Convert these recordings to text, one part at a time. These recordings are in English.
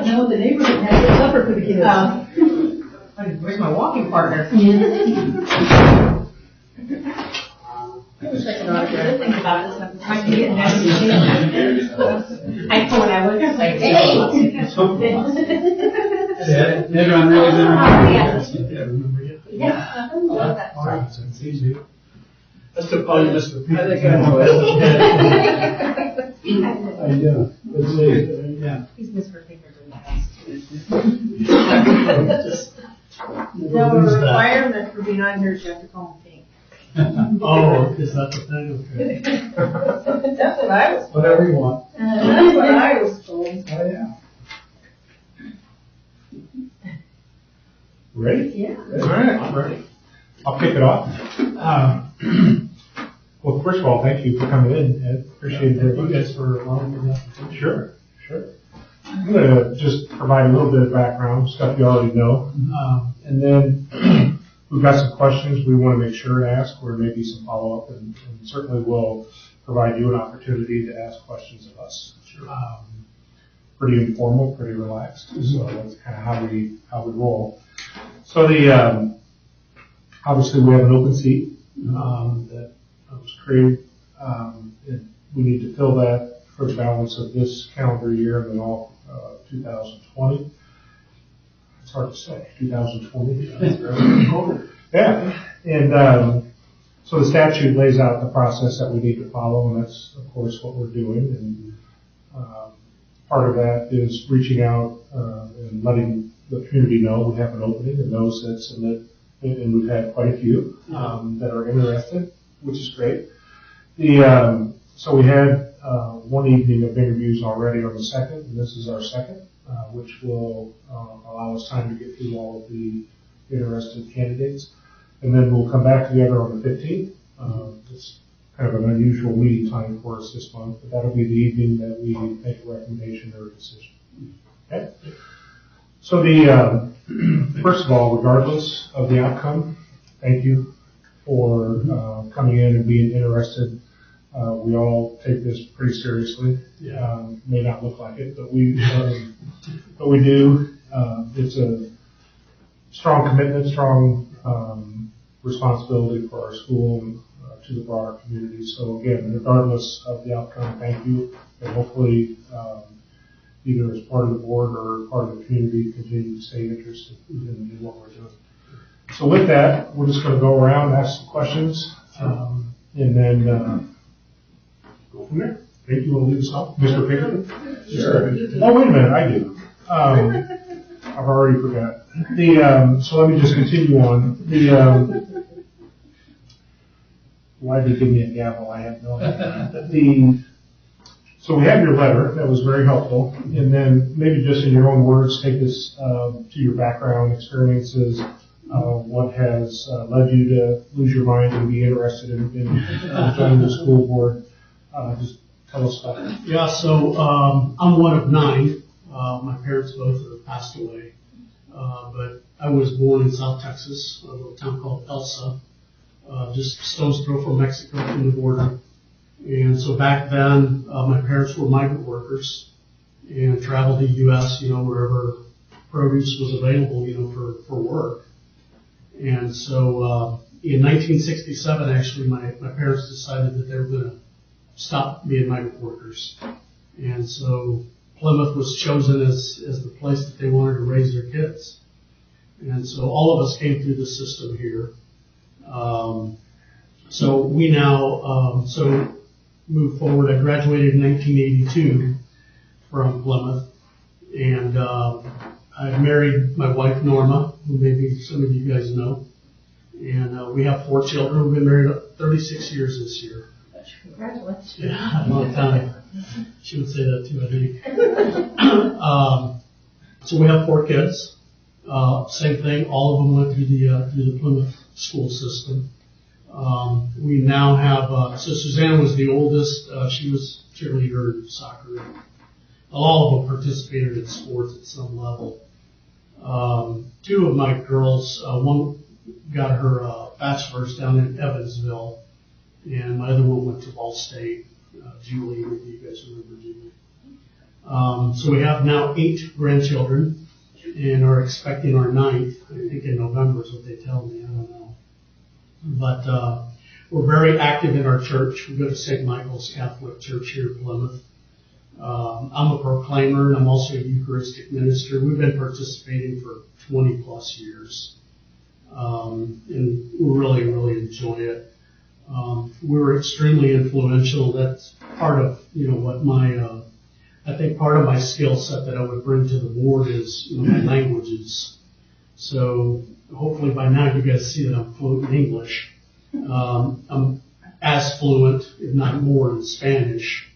know the neighborhood had good supper for the kids. Where's my walking partner? I wish I could autograph. Think about this. I'm getting that. I told when I was like, hey. Everyone really did. Yeah. I love that. It's easy. I still call you Mr. Peter. I think I know it. Yeah. Let's see. Yeah. He's Mr. Finger in the house. No, a requirement for being on here is you have to call me Oh, is that the thing? Okay. pink. That's what I was told. Whatever you want. That's what I was told. Oh, yeah. Ready? Yeah. All right, ready. I'll kick it off. Well, first of all, thank you for coming in, Ed. Appreciate it. You guys for allowing me that. Sure. I'm going to just provide a little bit of background, stuff you already know. And then we've got some questions we want to make sure to ask, or maybe some follow-up, and certainly we'll provide you an opportunity to ask questions of us. Sure. Pretty informal, pretty relaxed. So that's kind of how we roll. So obviously we have an open seat that was created. And we need to fill that for the balance of this calendar year and then all 2020. It's hard to say, 2020. Yeah. And so the statute lays out the process that we need to follow, and that's, of course, what we're doing. And part of that is reaching out and letting the community know we have an opening, and those that submit, and we've had quite a few that are interested, which is great. So we had one evening of interviews already on the 2nd, and this is our second, which will allow us time to get through all of the interested candidates. And then we'll come back together on the 15th. It's kind of an unusual meeting time for us this month, but that'll be the evening that we make a recommendation or a decision. Okay? So first of all, regardless of the outcome, thank you for coming in and being interested. We all take this pretty seriously. May not look like it, but we do. It's a strong commitment, strong responsibility for our school and to the broader community. So again, regardless of the outcome, thank you, and hopefully either as part of the board or part of the community continue to stay interested in what we're doing. So with that, we're just going to go around, ask some questions, and then go from there. Thank you. Want to lead us off? Mr. Pinkerton? Sure. Oh, wait a minute, I do. I've already forgot. So let me just continue on. Why did they give me a gavel? I have no idea. So we have your letter. That was very helpful. And then maybe just in your own words, take us to your background experiences, what has led you to lose your mind and be interested in joining the school board. Just tell us about it. Yeah, so I'm one of 9. My parents both have passed away. But I was born in South Texas, a little town called Elsa, just a stone's throw from Mexico from the border. And so back then, my parents were migrant workers and traveled the U.S., wherever produce was available, for work. And so in 1967, actually, my parents decided that they were going to stop being migrant workers. And so Plymouth was chosen as the place that they wanted to raise their kids. And so all of us came through the system here. So we now, moved forward. I graduated in 1982 from Plymouth. And I married my wife, Norma, who maybe some of you guys know. And we have 4 children. We've been married 36 years this year. Congratulations. Yeah, a long time. She would say that too, I think. So we have 4 kids. Same thing. All of them went through the Plymouth school system. We now have, so Suzanne was the oldest. She was cheerleader and soccer. All of them participated in sports at some level. 2 of my girls, one got her bachelor's down in Evansville, and my other one went to Ball State. Julie, maybe you guys remember Julie. So we have now 8 grandchildren and are expecting our 9th. I think in November is what they tell me. I don't know. But we're very active in our church. We go to St. Michael's Catholic Church here in Plymouth. I'm a proclaimer, and I'm also a Eucharistic minister. We've been participating for 20 plus years. And we really, really enjoy it. We were extremely influential. That's part of, what my, I think part of my skill set that I would bring to the board is, my languages. So hopefully by now you guys see that I'm fluent in English. I'm as fluent, if not more, in Spanish.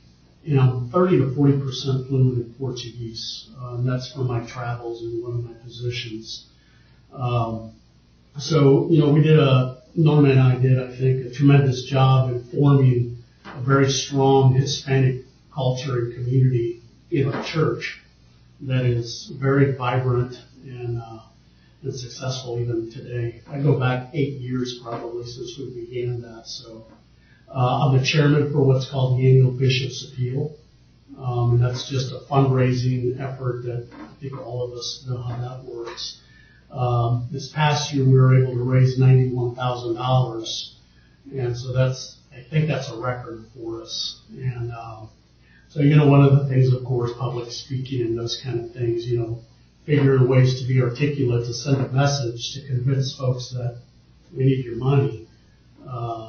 And I'm 30 to 40% fluent in Portuguese. And that's from my travels in one of my positions. So, Norman and I did, I think, a tremendous job in forming a very strong Hispanic culture and community in our church that is very vibrant and successful even today. I go back 8 years probably since we began that. So I'm the chairman for what's called the Annual Bishop's Appeal. And that's just a fundraising effort that I think all of us know how that works. This past year we were able to raise $91,000, and so I think that's a record for us. And so one of the things, of course, public speaking and those kind of things, figuring ways to be articulate, to send a message, to convince folks that we need your money.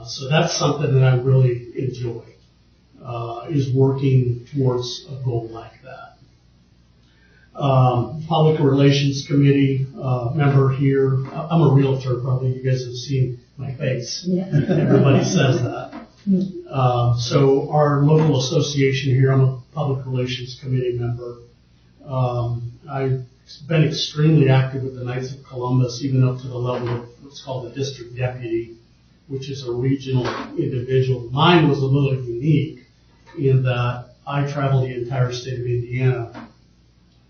So that's something that I really enjoy, is working towards a goal like that. Public Relations Committee member here. I'm a realtor. Probably you guys have seen my face. Yeah. Everybody says that. So our local association here, I'm a Public Relations Committee member. I've been extremely active with the Knights of Columbus, even up to the level of what's called the district deputy, which is a regional individual. Mine was a little unique in that I traveled the entire state of Indiana.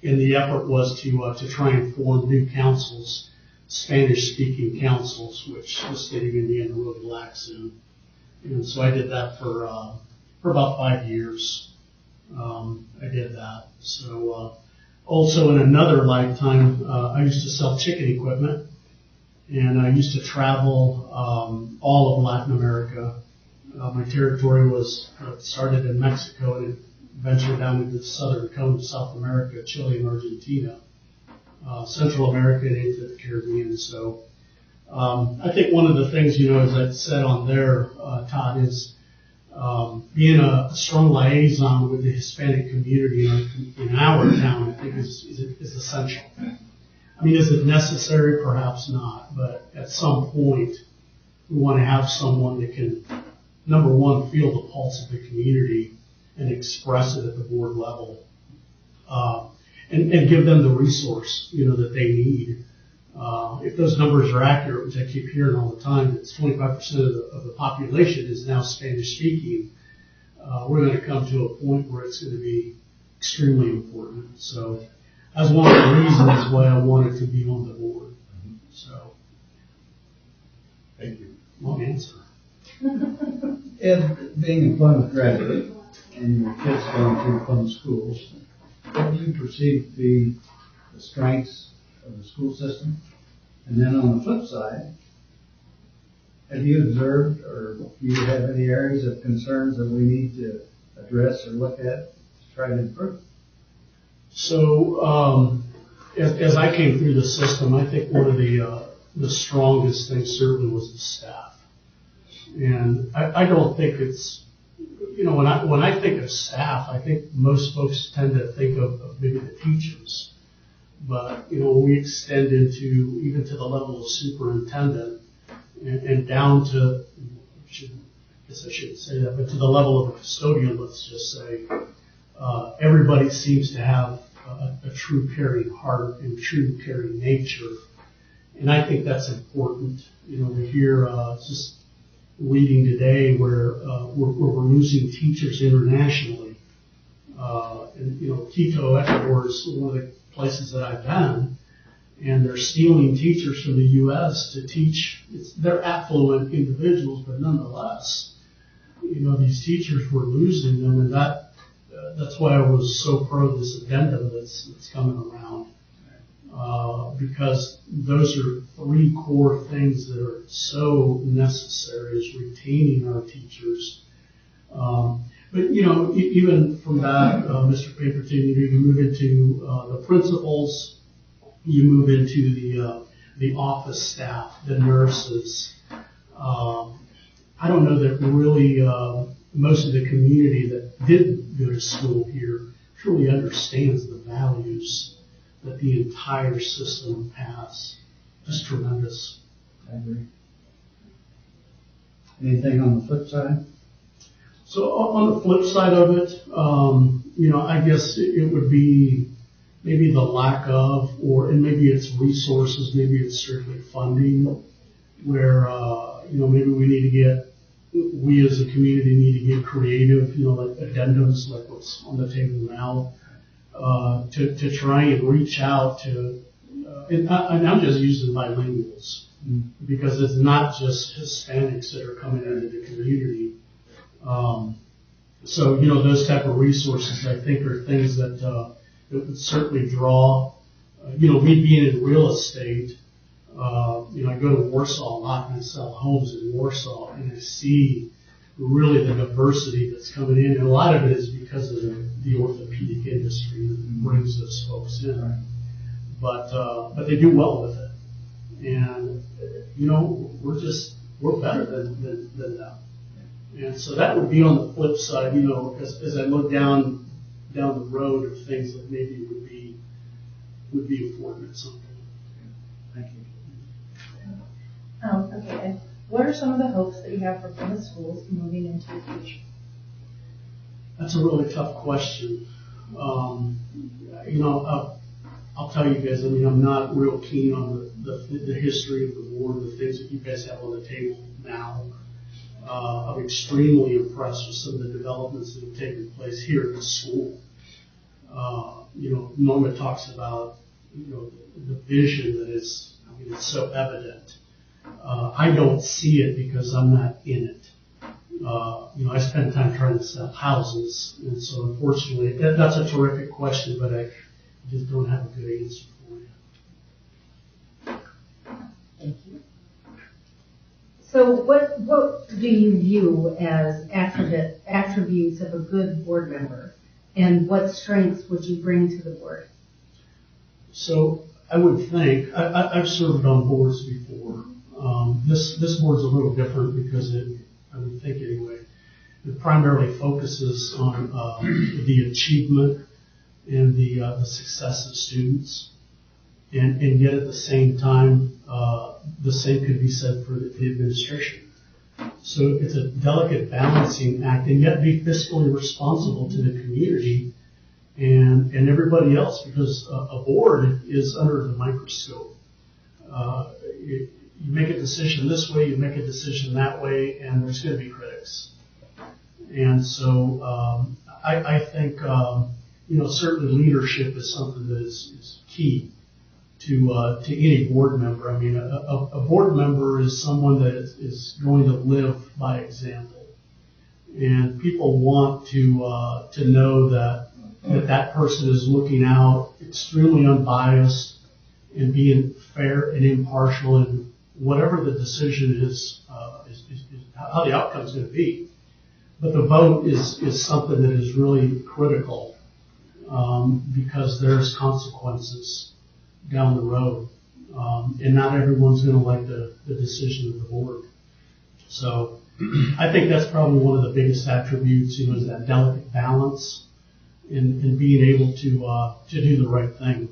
And the effort was to try and form new councils, Spanish-speaking councils, which the state of Indiana really lacks in. And so I did that for about 5 years. I did that. So also in another lifetime, I used to sell chicken equipment, and I used to travel all of Latin America. My territory was started in Mexico and it ventured down into the southern cone of South America, Chile and Argentina, Central America and into the Caribbean. So I think one of the things, as I said on there, Todd, is being a strong liaison with the Hispanic community in our town, I think is essential. I mean, is it necessary? Perhaps not, but at some point we want to have someone that can, number one, feel the pulse of the community and express it at the board level, and give them the resource, that they need. If those numbers are accurate, which I keep hearing all the time, it's 25% of the population is now Spanish speaking. We're going to come to a point where it's going to be extremely important. So that's one of the reasons why I wanted to be on the board. So, Thank you. Long answer. Ed, being a Plymouth graduate, and your kids going through Plymouth schools, what do you perceive to be the strengths of the school system? And then on the flip side, have you observed or do you have any areas of concerns that we need to address or look at to try to improve? So as I came through the system, I think one of the strongest things certainly was the staff. And I don't think it's, when I think of staff, I think most folks tend to think of maybe the teachers. But, when we extend into, even to the level of superintendent and down to, I guess I shouldn't say that, but to the level of a custodian, let's just say, everybody seems to have a true caring heart and true caring nature. And I think that's important. We hear just reading today where we're losing teachers internationally. And Quito, Ecuador is one of the places that I've been, and they're stealing teachers from the U.S. to teach. They're affluent individuals, but nonetheless, these teachers, we're losing them, and that that's why I was so pro this addendum that's coming around. Because those are three core things that are so necessary, is retaining our teachers. But, even from that, Mr. Pinkerton, you move into the principals, you move into the office staff, the nurses. I don't know that really most of the community that did go to school here truly understands the values that the entire system has. Just tremendous. I agree. Anything on the flip side? So on the flip side of it, I guess it would be maybe the lack of, and maybe it's resources, maybe it's strictly funding, where, maybe we as a community need to get creative, like addendums, like what's on the table now, to try and reach out to, and I'm just using bilinguals, because it's not just Hispanics that are coming into the community. So, those type of resources, I think, are things that would certainly draw, me being in real estate, I go to Warsaw a lot and I sell homes in Warsaw, and I see really the diversity that's coming in, and a lot of it is because of the orthopedic industry that brings those folks in. But they do well with it, and we're better than them. And so that would be on the flip side, as I look down the road of things that maybe would be important at some point. Thank you. Okay, and what are some of the hopes that you have for Plymouth schools moving into the future? That's a really tough question. I'll tell you guys, I'm not real keen on the history of the board, the things that you guys have on the table now. I'm extremely impressed with some of the developments that have taken place here at the school. Norma talks about, the vision that is, it's so evident. I don't see it because I'm not in it. I spend time trying to sell houses, and so unfortunately, that's a terrific question, but I just don't have a good answer for you. Thank you. So what do you view as attributes of a good board member, and what strengths would you bring to the board? So I would think, I've served on boards before. This board's a little different because I would think anyway, it primarily focuses on the achievement and the success of students, and yet at the same time, the same could be said for the administration. So it's a delicate balancing act, and yet be fiscally responsible to the community and everybody else, because a board is under the microscope. You make a decision this way, you make a decision that way, and there's going to be critics. And so I think certainly leadership is something that is key to any board member. I mean, a board member is someone that is going to live by example, and people want to know that person is looking out, extremely unbiased, and being fair and impartial in whatever the decision is how the outcome is going to be. But the vote is something that is really critical because there's consequences down the road, and not everyone's going to like the decision of the board. So I think that's probably one of the biggest attributes, is that delicate balance and being able to do the right thing.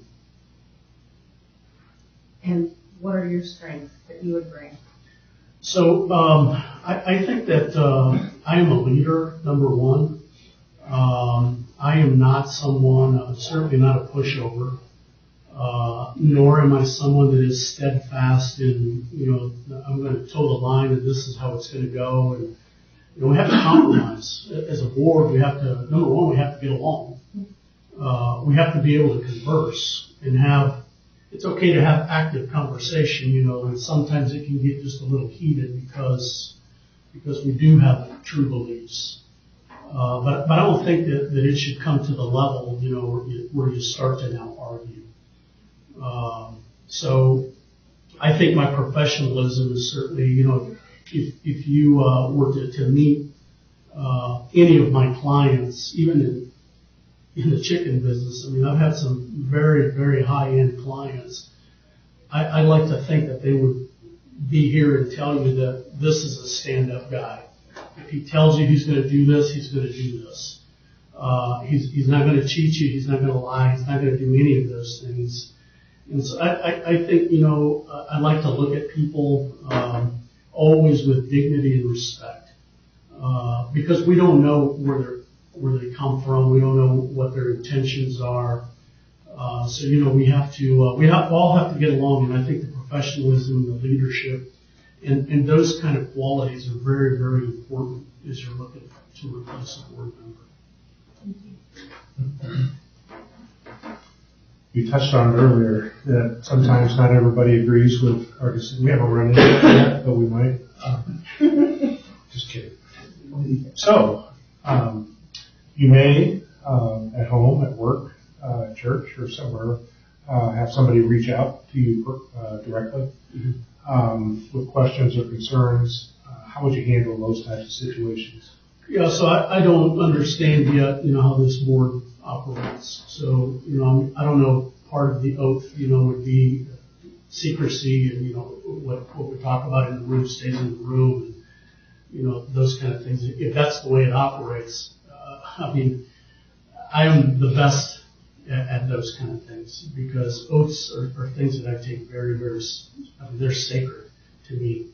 And what are your strengths that you would bring? So I think that I am a leader, number one. I am not someone, certainly not a pushover, nor am I someone that is steadfast in, I'm going to toe the line and this is how it's going to go. And we have to compromise. As a board, we have to, number one, we have to get along. We have to be able to converse and it's okay to have active conversation, and sometimes it can get just a little heated because we do have true beliefs. But I don't think that it should come to the level, where you start to now argue. So I think my professionalism is certainly, if you were to meet any of my clients, even in the chicken business, I mean, I've had some very, very high-end clients. I'd like to think that they would be here and tell you that this is a stand-up guy. If he tells you he's going to do this, he's going to do this. He's not going to cheat you. He's not going to lie. He's not going to do any of those things. And so I think, I like to look at people always with dignity and respect, because we don't know where they come from. We don't know what their intentions are. So we all have to get along, and I think the professionalism, the leadership, and those kind of qualities are very, very important as you're looking to replace a board member. You touched on it earlier that sometimes not everybody agrees with our decision. We haven't run into that yet, but we might. Just kidding. So, you may, at home, at work, at church, or somewhere, have somebody reach out to you directly with questions or concerns. How would you handle those types of situations? Yeah, so I don't understand yet, how this board operates. So, I don't know, part of the oath, would be secrecy and, what we talk about in the room stays in the room and, those kind of things. If that's the way it operates, I am the best at those kind of things, because oaths are things that I take very, very, they're sacred to me.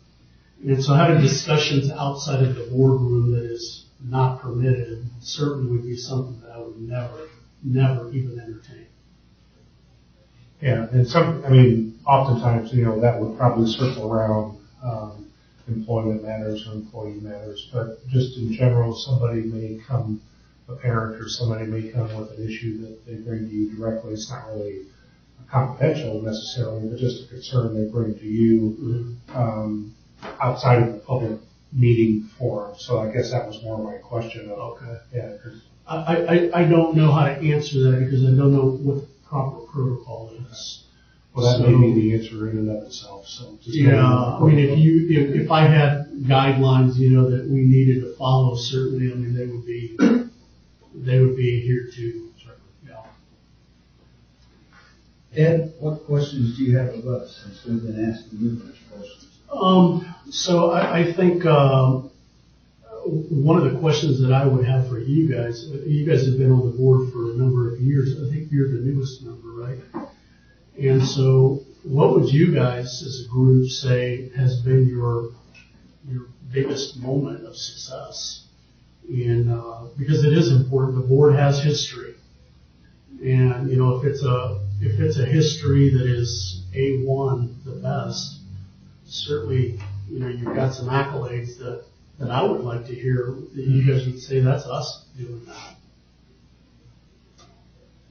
And so having discussions outside of the boardroom that is not permitted certainly would be something that I would never even entertain. Yeah, and oftentimes, that would probably circle around employment matters or employee matters, but just in general, somebody may come, a parent or somebody may come with an issue that they bring to you directly. It's not really confidential necessarily, but just a concern they bring to you outside of the public meeting forum. So I guess that was more my question. Okay. Yeah. I don't know how to answer that because I don't know what the proper protocol is. Well, that may be the answer in and of itself. So just if I had guidelines, that we needed to follow, certainly, they would be here too. Yeah. Ed, what questions do you have of us, since we've been asking numerous questions? So I think one of the questions that I would have for you guys have been on the board for a number of years. I think you're the newest member, right? And so what would you guys as a group say has been your biggest moment of success? And because it is important, the board has history. And, if it's a history that is A1, the best, certainly, you've got some accolades that I would like to hear that you guys would say that's us doing that.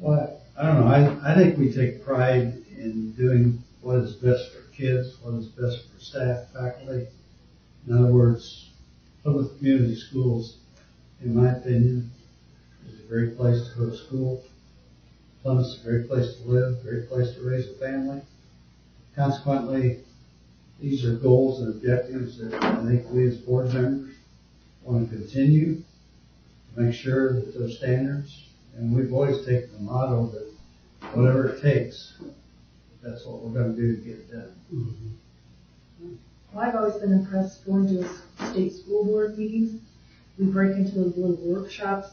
Well, I don't know. I think we take pride in doing what is best for kids, what is best for staff, faculty. In other words, Plymouth Community Schools, in my opinion, is a great place to go to school. Plymouth's a great place to live, a great place to raise a family. Consequently, these are goals and objectives that I think we as board members want to continue to make sure that those standards, and we've always taken the motto that whatever it takes, that's what we're going to do to get it done. Mm-hmm. Well, I've always been impressed going to state school board meetings. We break into those little workshops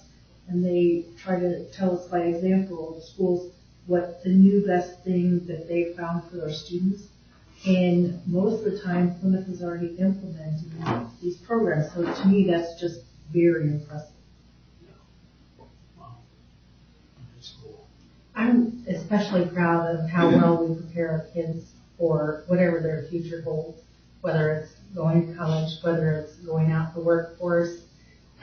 and they try to tell us by example, the schools, what the new best thing that they found for their students. And most of the time, Plymouth is already implementing these programs. So to me, that's just very impressive. Wow. That's cool. I'm especially proud of how well we prepare our kids for whatever their future holds, whether it's going to college, whether it's going out to the workforce.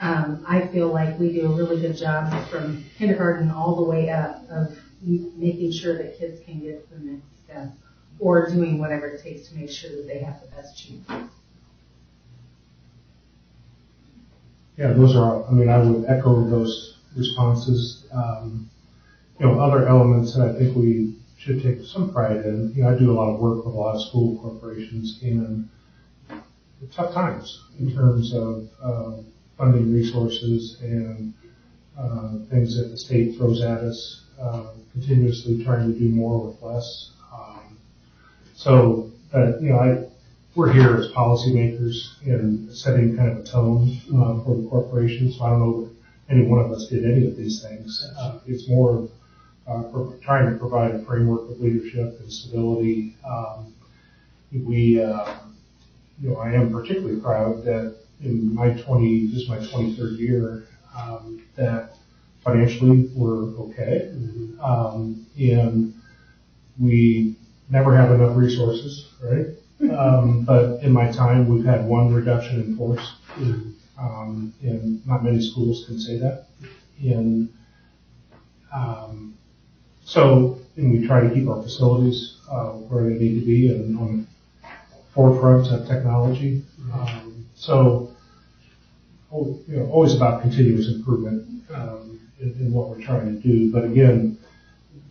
I feel like we do a really good job from kindergarten all the way up of making sure that kids can get to the next step, or doing whatever it takes to make sure that they have the best chance. Yeah, those are, I mean, I would echo those responses. Other elements that I think we should take some pride in, I do a lot of work with a lot of school corporations in tough times in terms of funding resources and things that the state throws at us, continuously trying to do more with less. We're here as policymakers and setting kind of a tone for the corporation. So I don't know if any one of us did any of these things. It's more for trying to provide a framework of leadership and stability. I am particularly proud that in this is my 23rd year, that financially we're okay. And we never have enough resources, right? But in my time, we've had one reduction in force. And not many schools can say that. And we try to keep our facilities where they need to be and on the forefront of technology. Always about continuous improvement in what we're trying to do. But again,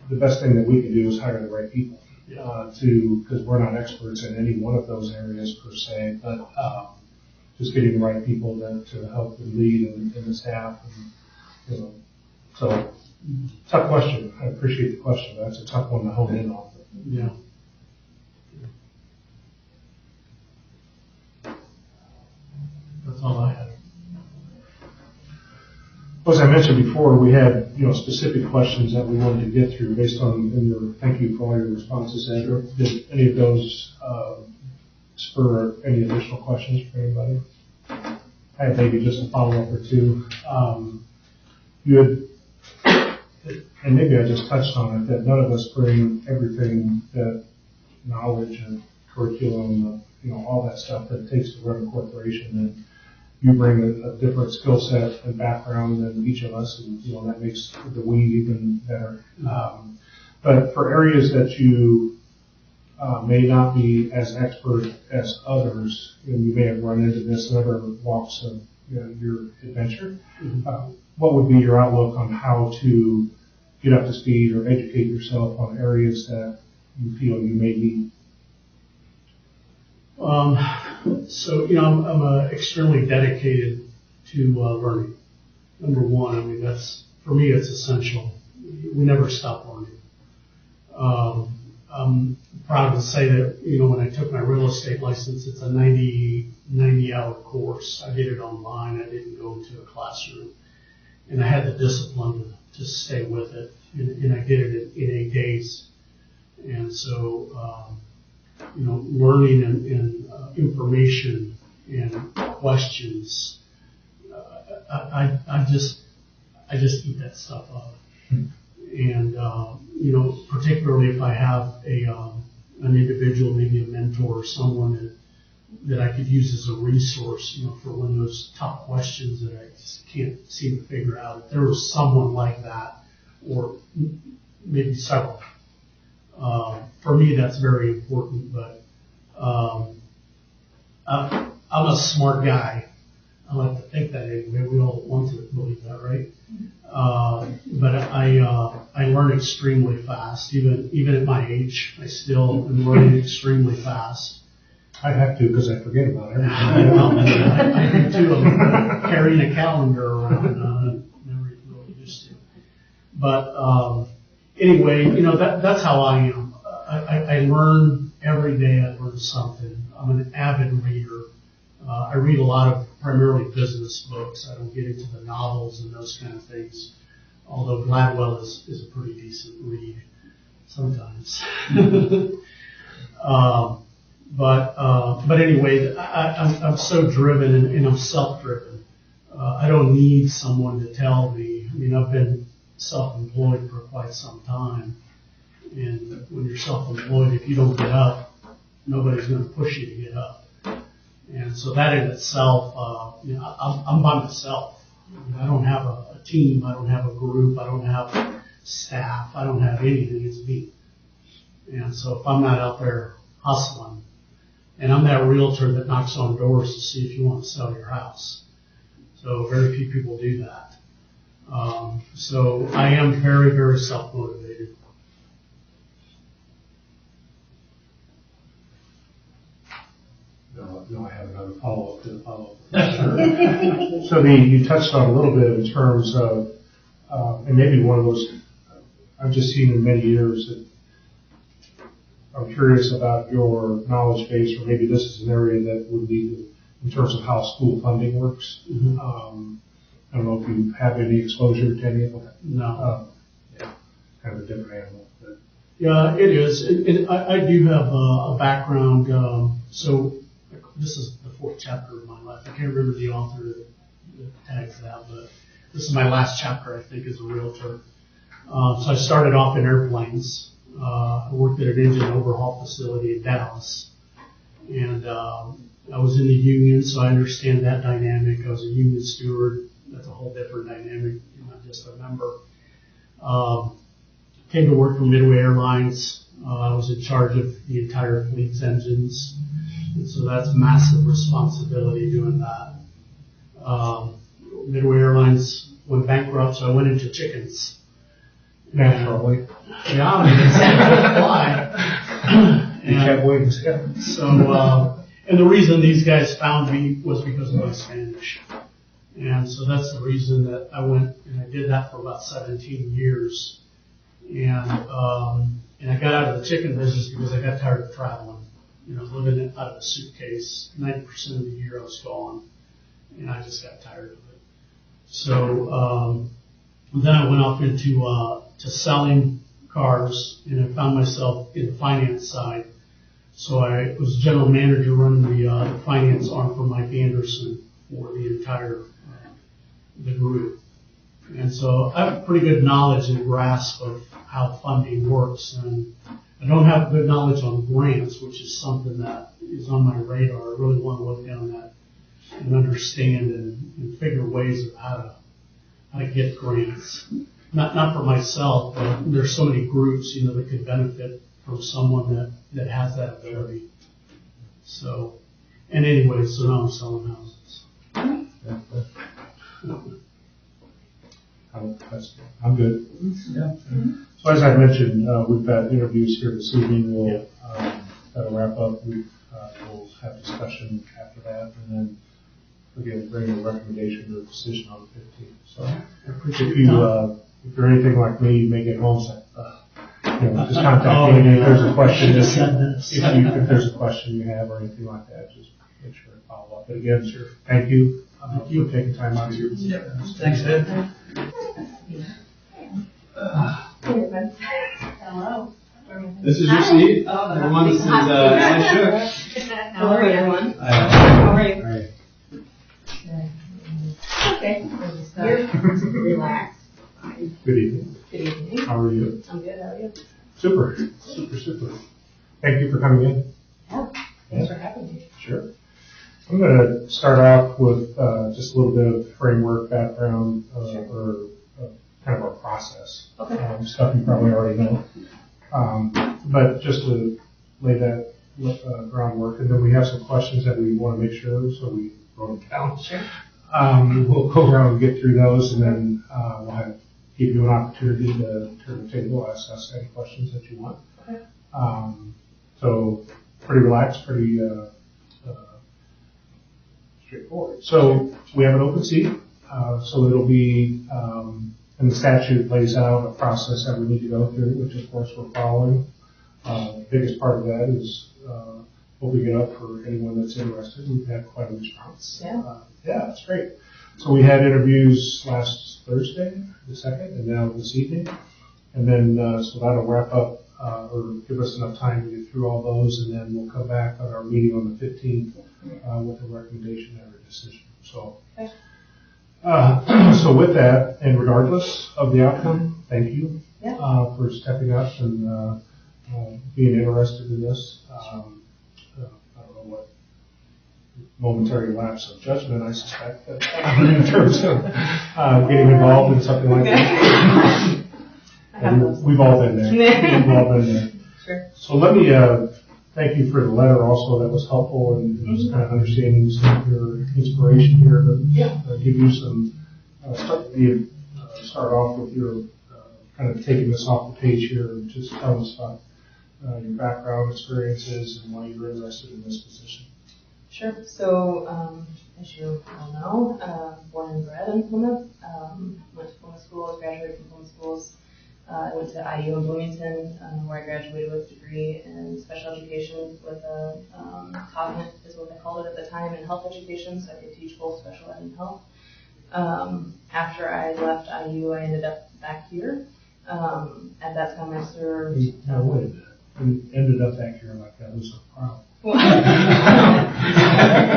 the best thing that we can do is hire the right people because we're not experts in any one of those areas per se, but just getting the right people to help and lead and the staff. So tough question. I appreciate the question. That's a tough one to hone in on. Yeah. That's all I have. As I mentioned before, we had specific questions that we wanted to get through based on thank you for all your responses, Andrew. Did any of those spur any additional questions for anybody? I have maybe just a follow-up or two. You had, and maybe I just touched on it, that none of us bring everything that knowledge and curriculum, all that stuff that it takes to run a corporation. And you bring a different skill set and background than each of us, and that makes the we even better. But for areas that you may not be as expert as others, and you may have run into this in other walks of your adventure, what would be your outlook on how to get up to speed or educate yourself on areas that you feel you may need? I'm extremely dedicated to learning. Number one, for me, it's essential. We never stop learning. I'm proud to say that, when I took my real estate license, it's a 90-hour course. I did it online. I didn't go into a classroom. And I had the discipline to stay with it. And I did it in 8 days. And so, learning and information and questions, I just eat that stuff up. And, particularly if I have an individual, maybe a mentor or someone that I could use as a resource, for when those tough questions that I just can't seem to figure out. If there was someone like that, or maybe several, for me, that's very important, but I'm a smart guy. I like to think that anyway. We all want to believe that, right? But I learn extremely fast. Even at my age, I still am learning extremely fast. I have to because I forget about everything. I do too. I'm carrying a calendar around. Never really used to. But anyway, that's how I am. I learn every day. I learn something. I'm an avid reader. I read a lot of primarily business books. I don't get into the novels and those kind of things. Although Gladwell is a pretty decent read sometimes. But anyway, I'm so driven and I'm self-driven. I don't need someone to tell me. I've been self-employed for quite some time. And when you're self-employed, if you don't get up, nobody's going to push you to get up. And so that in itself, I'm by myself. I don't have a team. I don't have a group. I don't have staff. I don't have anything. It's me. And so if I'm not out there hustling, and I'm that realtor that knocks on doors to see if you want to sell your house. So very few people do that. So I am very, very self-motivated. No, I have another follow-up to the follow-up. So you touched on a little bit in terms of, and maybe one of those, I've just seen in many years that I'm curious about your knowledge base, or maybe this is an area that would need, in terms of how school funding works. Mm-hmm. I don't know if you have any exposure to any of that. No. Yeah, kind of a different animal. But. Yeah, it is. I do have a background. So this is the 4th chapter of my life. I can't remember the author that tags that, but this is my last chapter, I think, as a realtor. So I started off in airplanes. I worked at an engine overhaul facility in Dallas, and I was in the union, so I understand that dynamic. I was a union steward. That's a whole different dynamic. You're not just a member. Came to work for Midway Airlines. I was in charge of the entire fleet's engines. And so that's massive responsibility doing that. Midway Airlines went bankrupt, so I went into chickens. Naturally. Yeah, I mean, it's You can't wait to see. So, and the reason these guys found me was because of my Spanish. And so that's the reason that I went, and I did that for about 17 years. And I got out of the chicken business because I got tired of traveling. You know, living out of a suitcase, 90% of the year I was gone, and I just got tired of it. So then I went off into to selling cars, and I found myself in the finance side. So I was general manager running the finance arm for Mike Anderson for the entire the group. And so I have pretty good knowledge and grasp of how funding works, and I don't have good knowledge on grants, which is something that is on my radar. I really want to look down that and understand and figure ways of how to get grants. Not for myself, but there's so many groups, you know, that could benefit from someone that has that ability. So, and anyway, so now I'm selling houses. I'm good. Yeah. So as I mentioned, we've got interviews here this evening. We'll that'll wrap up. We'll have discussion after that, and then again bring a recommendation or a decision on the 15th. So if you're anything like me, you may get homesick. Just contact me if there's a question. If there's a question you have or anything like that, just make sure to follow up. But again, thank you for taking time out of your. Thanks, Ed. Hello. This is your seat. Everyone, this is Alan Shook. How are you, everyone? Hi. How are you? Alright. Okay. You're relaxed. Good evening. Good evening. How are you? I'm good. How are you? Super. Thank you for coming in. Yeah. Thanks for having me. Sure. I'm going to start off with just a little bit of framework background or kind of our process. Okay. Stuff you probably already know. But just to lay that groundwork, and then we have some questions that we want to make sure, so we wrote them down. Sure. We'll go around and get through those, and then we'll give you an opportunity to turn the table, ask us any questions that you want. Okay. So pretty relaxed, pretty straightforward. So we have an open seat, so it'll be, and the statute lays out a process that we need to go through, which of course we're following. The biggest part of that is opening it up for anyone that's interested. We've had quite a response. Yeah. It's great. So we had interviews last Thursday, the 2nd, and now this evening. And then, so that'll wrap up, or give us enough time to get through all those, and then we'll come back on our meeting on the 15th with a recommendation and a decision. So, so with that, and regardless of the outcome, thank you for stepping up and being interested in this. I don't know what momentary lapse of judgment, I suspect, but in terms of getting involved in something like that. We've all been there. We've all been there. Sure. So let me thank you for the letter also, that was helpful and just kind of understanding some of your inspiration here, but give you some, start off with your, kind of taking this off the page here and just tell us about your background experiences and why you're interested in this position. Sure. So, as you all know, born and bred in Plymouth, went to Plymouth schools, graduated from Plymouth schools. I went to IU in Bloomington, where I graduated with a degree in special education with a cognate, is what they called it at the time, in health education, so I could teach both special ed and health. After I left IU, I ended up back here. At that time, I served. Now, wait a minute. You ended up back here like that was so proud. Well,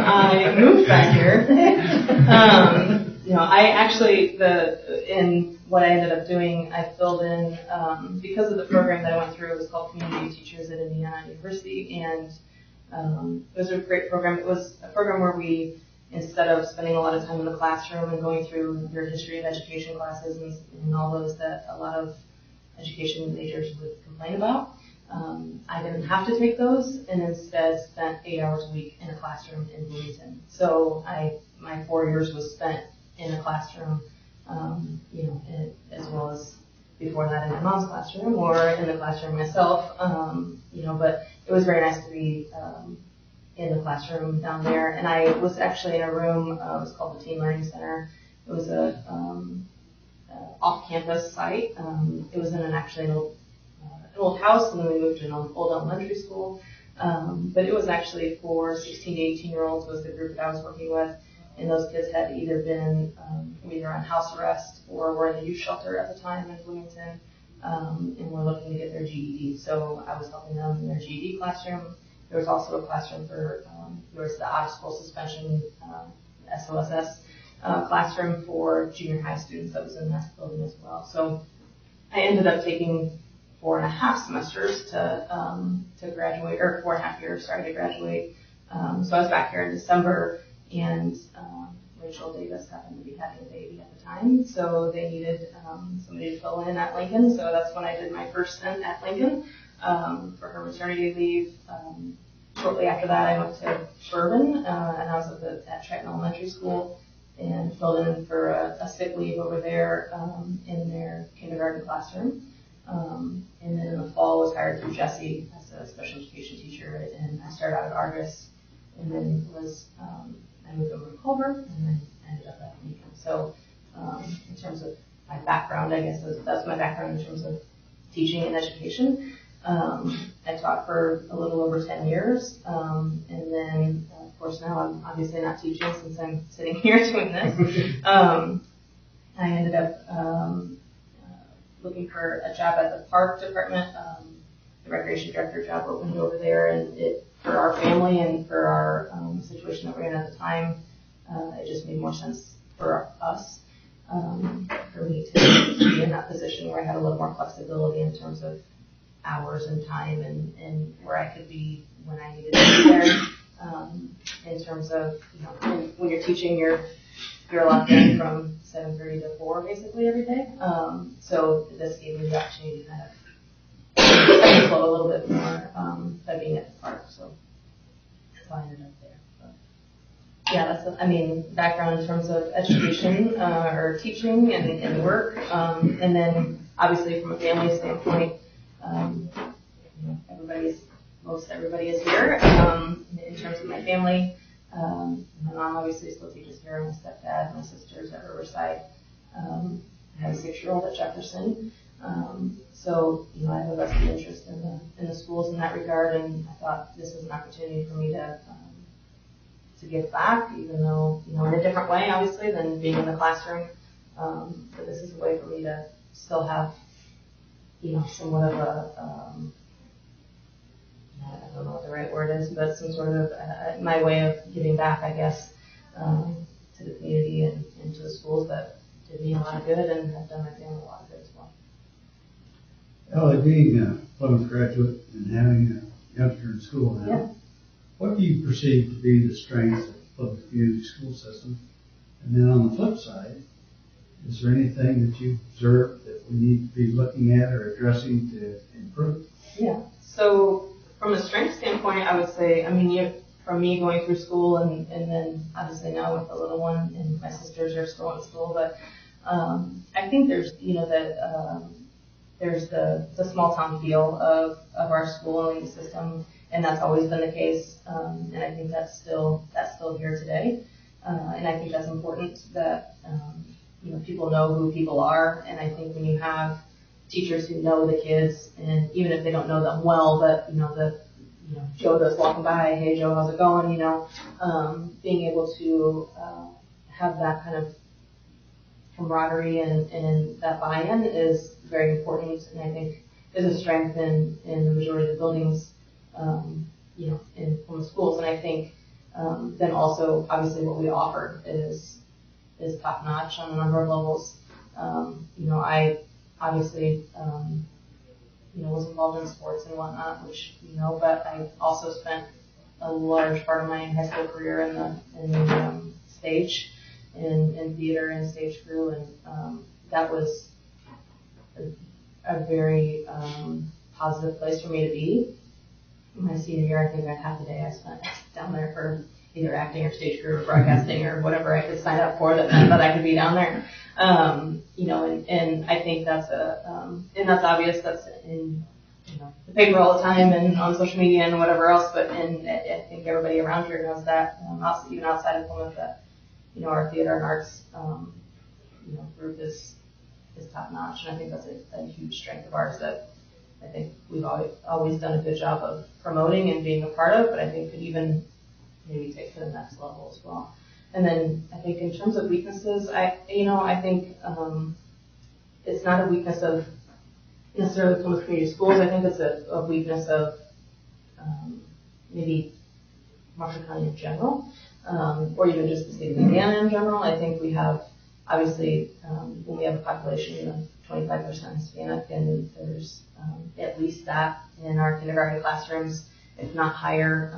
I moved back here. I actually, in what I ended up doing, I filled in, because of the program that I went through, it was called Community Teachers at Indiana University, and it was a great program. It was a program where we, instead of spending a lot of time in the classroom and going through your history of education classes and all those that a lot of education majors would complain about, I didn't have to take those, and instead spent 8 hours a week in a classroom in Bloomington. So my 4 years was spent in a classroom, as well as before that in my mom's classroom or in the classroom myself, but it was very nice to be in the classroom down there. And I was actually in a room, it was called the Teen Learning Center. It was a off-campus site. It was in an old house, and then we moved to an old elementary school. But it was actually for 16 to 18-year-olds was the group that I was working with. And those kids had either been either on house arrest or were in the youth shelter at the time in Bloomington, and were looking to get their GED. So I was helping them in their GED classroom. There was also a classroom for, there was the out-of-school suspension, SOSS classroom for junior high students that was in that building as well. So I ended up taking 4.5 semesters to graduate, or 4.5 years, to graduate. So I was back here in December, and Rachel Davis happened to be having a baby at the time, so they needed somebody to fill in at Lincoln. So that's when I did my first stint at Lincoln for her maternity leave. Shortly after that, I went to Bourbon, and I was at Triton Elementary School and filled in for a sick leave over there in their kindergarten classroom. And then in the fall, was hired through Jesse as a special education teacher, and I started out at Argus, and then I moved over to Culver, and then ended up at Lincoln. So in terms of my background, I guess that's my background in terms of teaching and education. I taught for a little over 10 years, and then, of course, now I'm obviously not teaching since I'm sitting here doing this. I ended up looking for a job at the park department. The recreation director job opened over there, and for our family and for our situation that we're in at the time, it just made more sense for us, for me to be in that position where I had a little more flexibility in terms of hours and time and where I could be when I needed to be there. In terms of, when you're teaching, you're locked in from 7:30 to 4 basically every day. So this gave me the opportunity to kind of flow a little bit more by being at the park. So that's how I ended up there. But yeah, background in terms of education or teaching and work. And then obviously from a family standpoint, most everybody is here. In terms of my family, my mom obviously still teaches here, my stepdad, my sisters at Riverside. I have a 6-year-old at Jefferson. So, I have a vested interest in the schools in that regard, and I thought this was an opportunity for me to give back, even though, in a different way, obviously, than being in the classroom. But this is a way for me to still have, somewhat of a, I don't know what the right word is, but some sort of my way of giving back, I guess, to the community and to the schools that did me a lot of good and have done my family a lot of good as well. Ellie, being a Plymouth graduate and having a youngster in school now, Yeah. What do you perceive to be the strengths of the Plymouth community school system? And then on the flip side, is there anything that you observe that we need to be looking at or addressing to improve? Yeah. So from a strength standpoint, I would say, I mean, from me going through school and then obviously now with the little one and my sisters are still in school, but I think there's, there's the small town feel of our schooling system, and that's always been the case, and I think that's still here today, and I think that's important that people know who people are, and I think when you have teachers who know the kids, and even if they don't know them well, but Joe that's walking by, hey Joe, how's it going? Being able to have that kind of camaraderie and that buy-in is very important, and I think is a strength in the majority of the buildings, from the schools. And I think then also obviously what we offer is top notch on a number of levels. I obviously was involved in sports and whatnot, which but I also spent a large part of my high school career in the stage, in theater and stage crew, and that was a very positive place for me to be. My senior year, I think half the day I spent down there for either acting or stage crew or broadcasting or whatever I could sign up for that meant that I could be down there. And I think that's and that's obvious, that's in the paper all the time and on social media and whatever else, but I think everybody around here knows that, even outside of Plymouth, that our theater and arts group is top notch, and I think that's a huge strength of ours that I think we've always done a good job of promoting and being a part of, but I think could even maybe take to the next level as well. And then I think in terms of weaknesses, I think it's not a weakness of necessarily Plymouth Community Schools. I think it's a weakness of maybe Marshall County in general, or even just the state of Indiana in general. I think we have, obviously, when we have a population of 25% Hispanic, and there's at least that in our kindergarten classrooms, if not higher,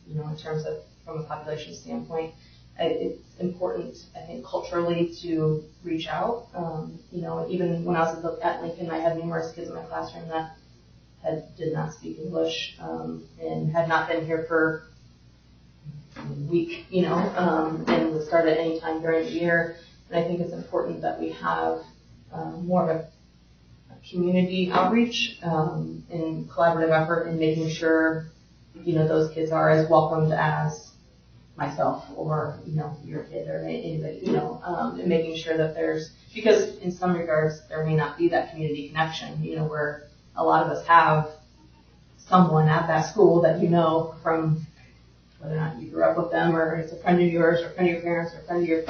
in terms of from a population standpoint. It's important, I think, culturally to reach out. Even when I was at Lincoln, I had numerous kids in my classroom that did not speak English, and had not been here for a week, and would start at any time during the year. And I think it's important that we have more of a community outreach and collaborative effort in making sure, those kids are as welcomed as myself or, your kid or anybody, and making sure that because in some regards there may not be that community connection, where a lot of us have someone at that school that from whether or not you grew up with them or it's a friend of yours or a friend of your parents or a friend of your,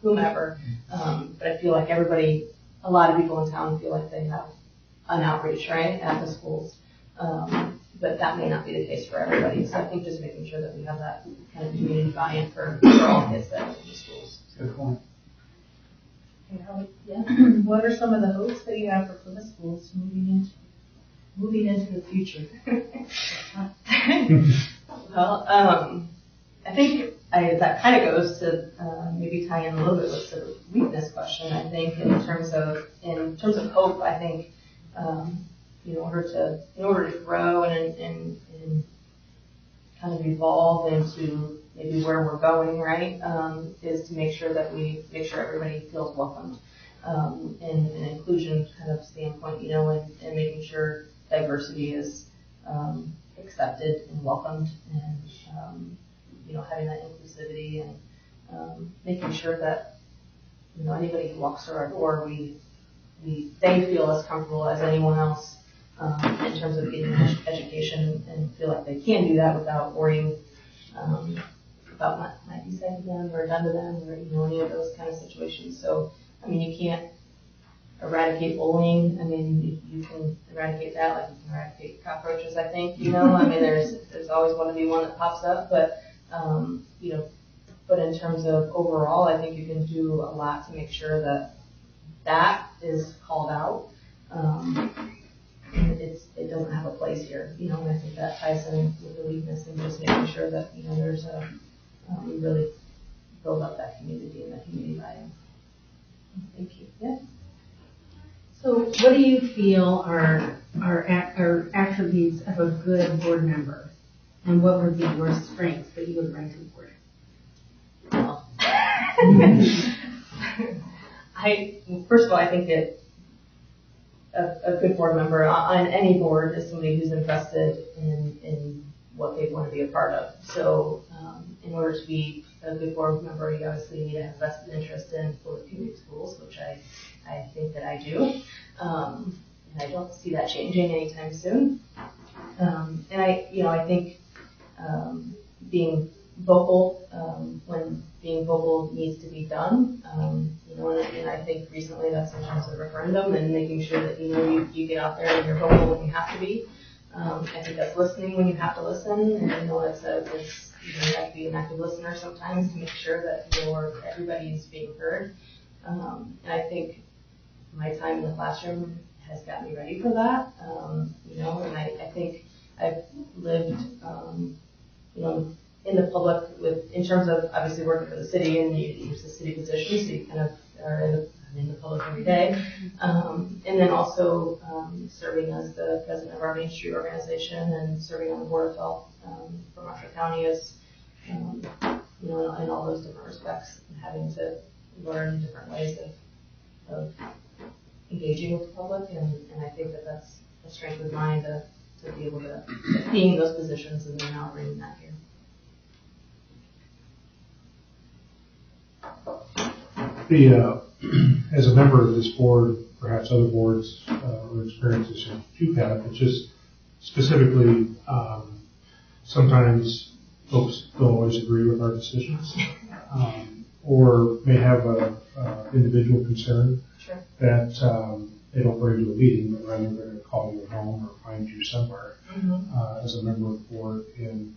whomever. But I feel like a lot of people in town feel like they have an outreach, right, at the schools. But that may not be the case for everybody. So I think just making sure that we have that kind of community buy-in for all kids that are in the schools. Good point. Yeah. What are some of the hopes that you have for Plymouth schools moving into the future? Well, I think that kind of goes to to tie in a little bit with the weakness question. I think in terms of hope, I think in order to grow and kind of evolve into maybe where we're going, right, is to make sure everybody feels welcomed, in an inclusion kind of standpoint, and making sure diversity is accepted and welcomed, and having that inclusivity, and making sure that anybody who walks through our door, they feel as comfortable as anyone else in terms of getting education, and feel like they can do that without worrying about what might be said to them or done to them, or any of those kind of situations. So, you can't eradicate bullying. You can eradicate that like you can eradicate cockroaches, I think, there's always going to be one that pops up, but but in terms of overall, I think you can do a lot to make sure that is called out. It doesn't have a place here, and I think that ties in with the weakness, and just making sure that, there's we really build up that community and that community buy-in. Thank you. Yeah. So what do you feel are are attributes of a good board member? And what would be your strengths that you would bring to the board? First of all, I think that a good board member on any board is somebody who's invested in what they want to be a part of. So in order to be a good board member, you obviously need to have vested interest in Florida Community Schools, which I think that I do. And I don't see that changing anytime soon. And I think being vocal when being vocal needs to be done. And I think recently that's in terms of referendum and making sure that you get out there and you're vocal when you have to be. I think that's listening when you have to listen, and you have to be an active listener sometimes to make sure that everybody is being heard. And I think my time in the classroom has got me ready for that. And I think I've lived, in the public in terms of obviously working for the city and you use the city position, so you kind of are in the public every day. And then also serving as the president of our Main Street organization and serving on the Board of Health for Marshall County is, in all those different respects, and having to learn different ways of engaging with the public. And I think that that's a strength of mine to be able to be in those positions and then now bringing that here. As a member of this board, perhaps other boards or experiences you've had, but just specifically, sometimes folks don't always agree with our decisions, or may have a individual concern that they don't bring to a meeting, but rather they're going to call you at home or find you somewhere as a member of the board and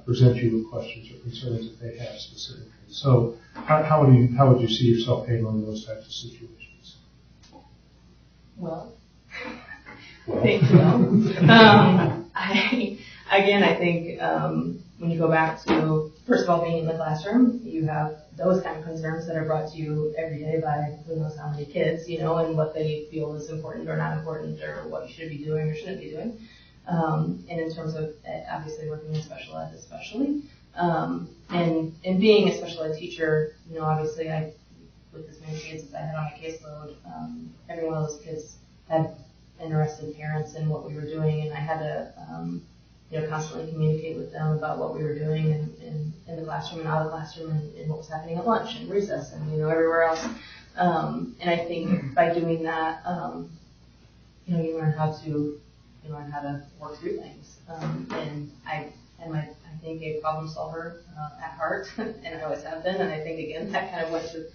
present you with questions or concerns that they have specifically. So how would you see yourself handling those types of situations? Well, thank you. I think when you go back to, first of all, being in the classroom, you have those kind of concerns that are brought to you every day by who knows how many kids, and what they feel is important or not important or what you should be doing or shouldn't be doing. And in terms of obviously working in special ed especially, and being a special ed teacher, obviously with as many kids as I had on my caseload, every one of those kids had interested parents in what we were doing, and I had to constantly communicate with them about what we were doing in the classroom and out of the classroom and what was happening at lunch and recess and everywhere else. And I think by doing that, you learn how to work through things. And I think a problem solver at heart, and I always have been. And I think again that kind of went to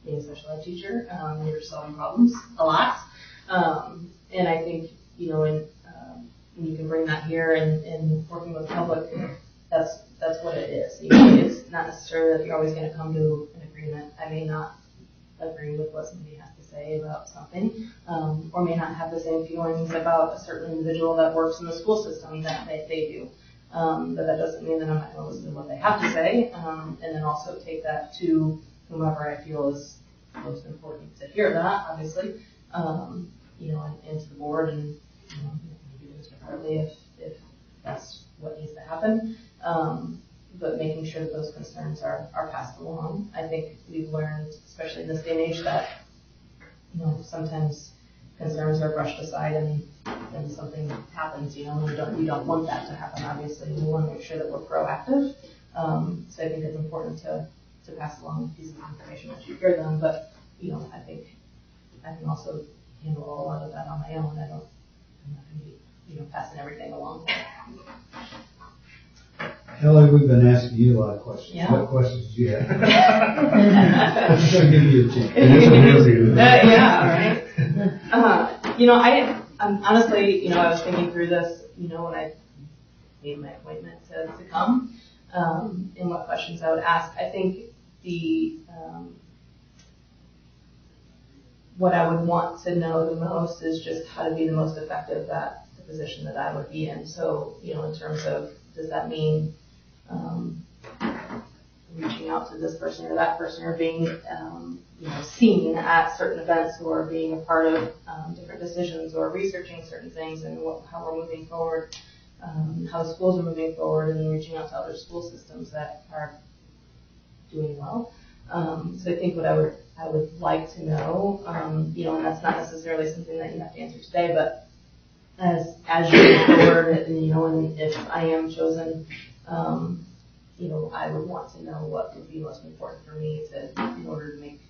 being a special ed teacher. You're solving problems a lot, and I think when you can bring that here and working with the public, that's what it is. It's not necessarily that you're always going to come to an agreement. I may not agree with what somebody has to say about something, or may not have the same feelings about a certain individual that works in the school system that they do. But that doesn't mean that I'm not going to listen to what they have to say, and then also take that to whomever I feel is most important to hear that, obviously, and to the board, and maybe do this differently if that's what needs to happen. But making sure that those concerns are passed along. I think we've learned, especially in this day and age, that sometimes concerns are brushed aside and something happens. You don't want that to happen. Obviously, we want to make sure that we're proactive. So I think it's important to pass along pieces of information as you hear them. But I think I can also handle a lot of that on my own. I'm not going to be passing everything along. Kelly, we've been asking you a lot of questions. Yeah. What questions do you have? I'm just going to give you a chance. It is an interview. Yeah, right. I'm honestly, I was thinking through this, when I made my appointment to come, and what questions I would ask. I think what I would want to know the most is just how to be the most effective at the position that I would be in. So, in terms of, does that mean reaching out to this person or that person, or being, seen at certain events, or being a part of different decisions, or researching certain things and how we're moving forward, how the schools are moving forward, and reaching out to other school systems that are doing well. So I think what I would like to know, and that's not necessarily something that you have to answer today, but as you move forward, and if I am chosen, I would want to know what would be most important for me in order to make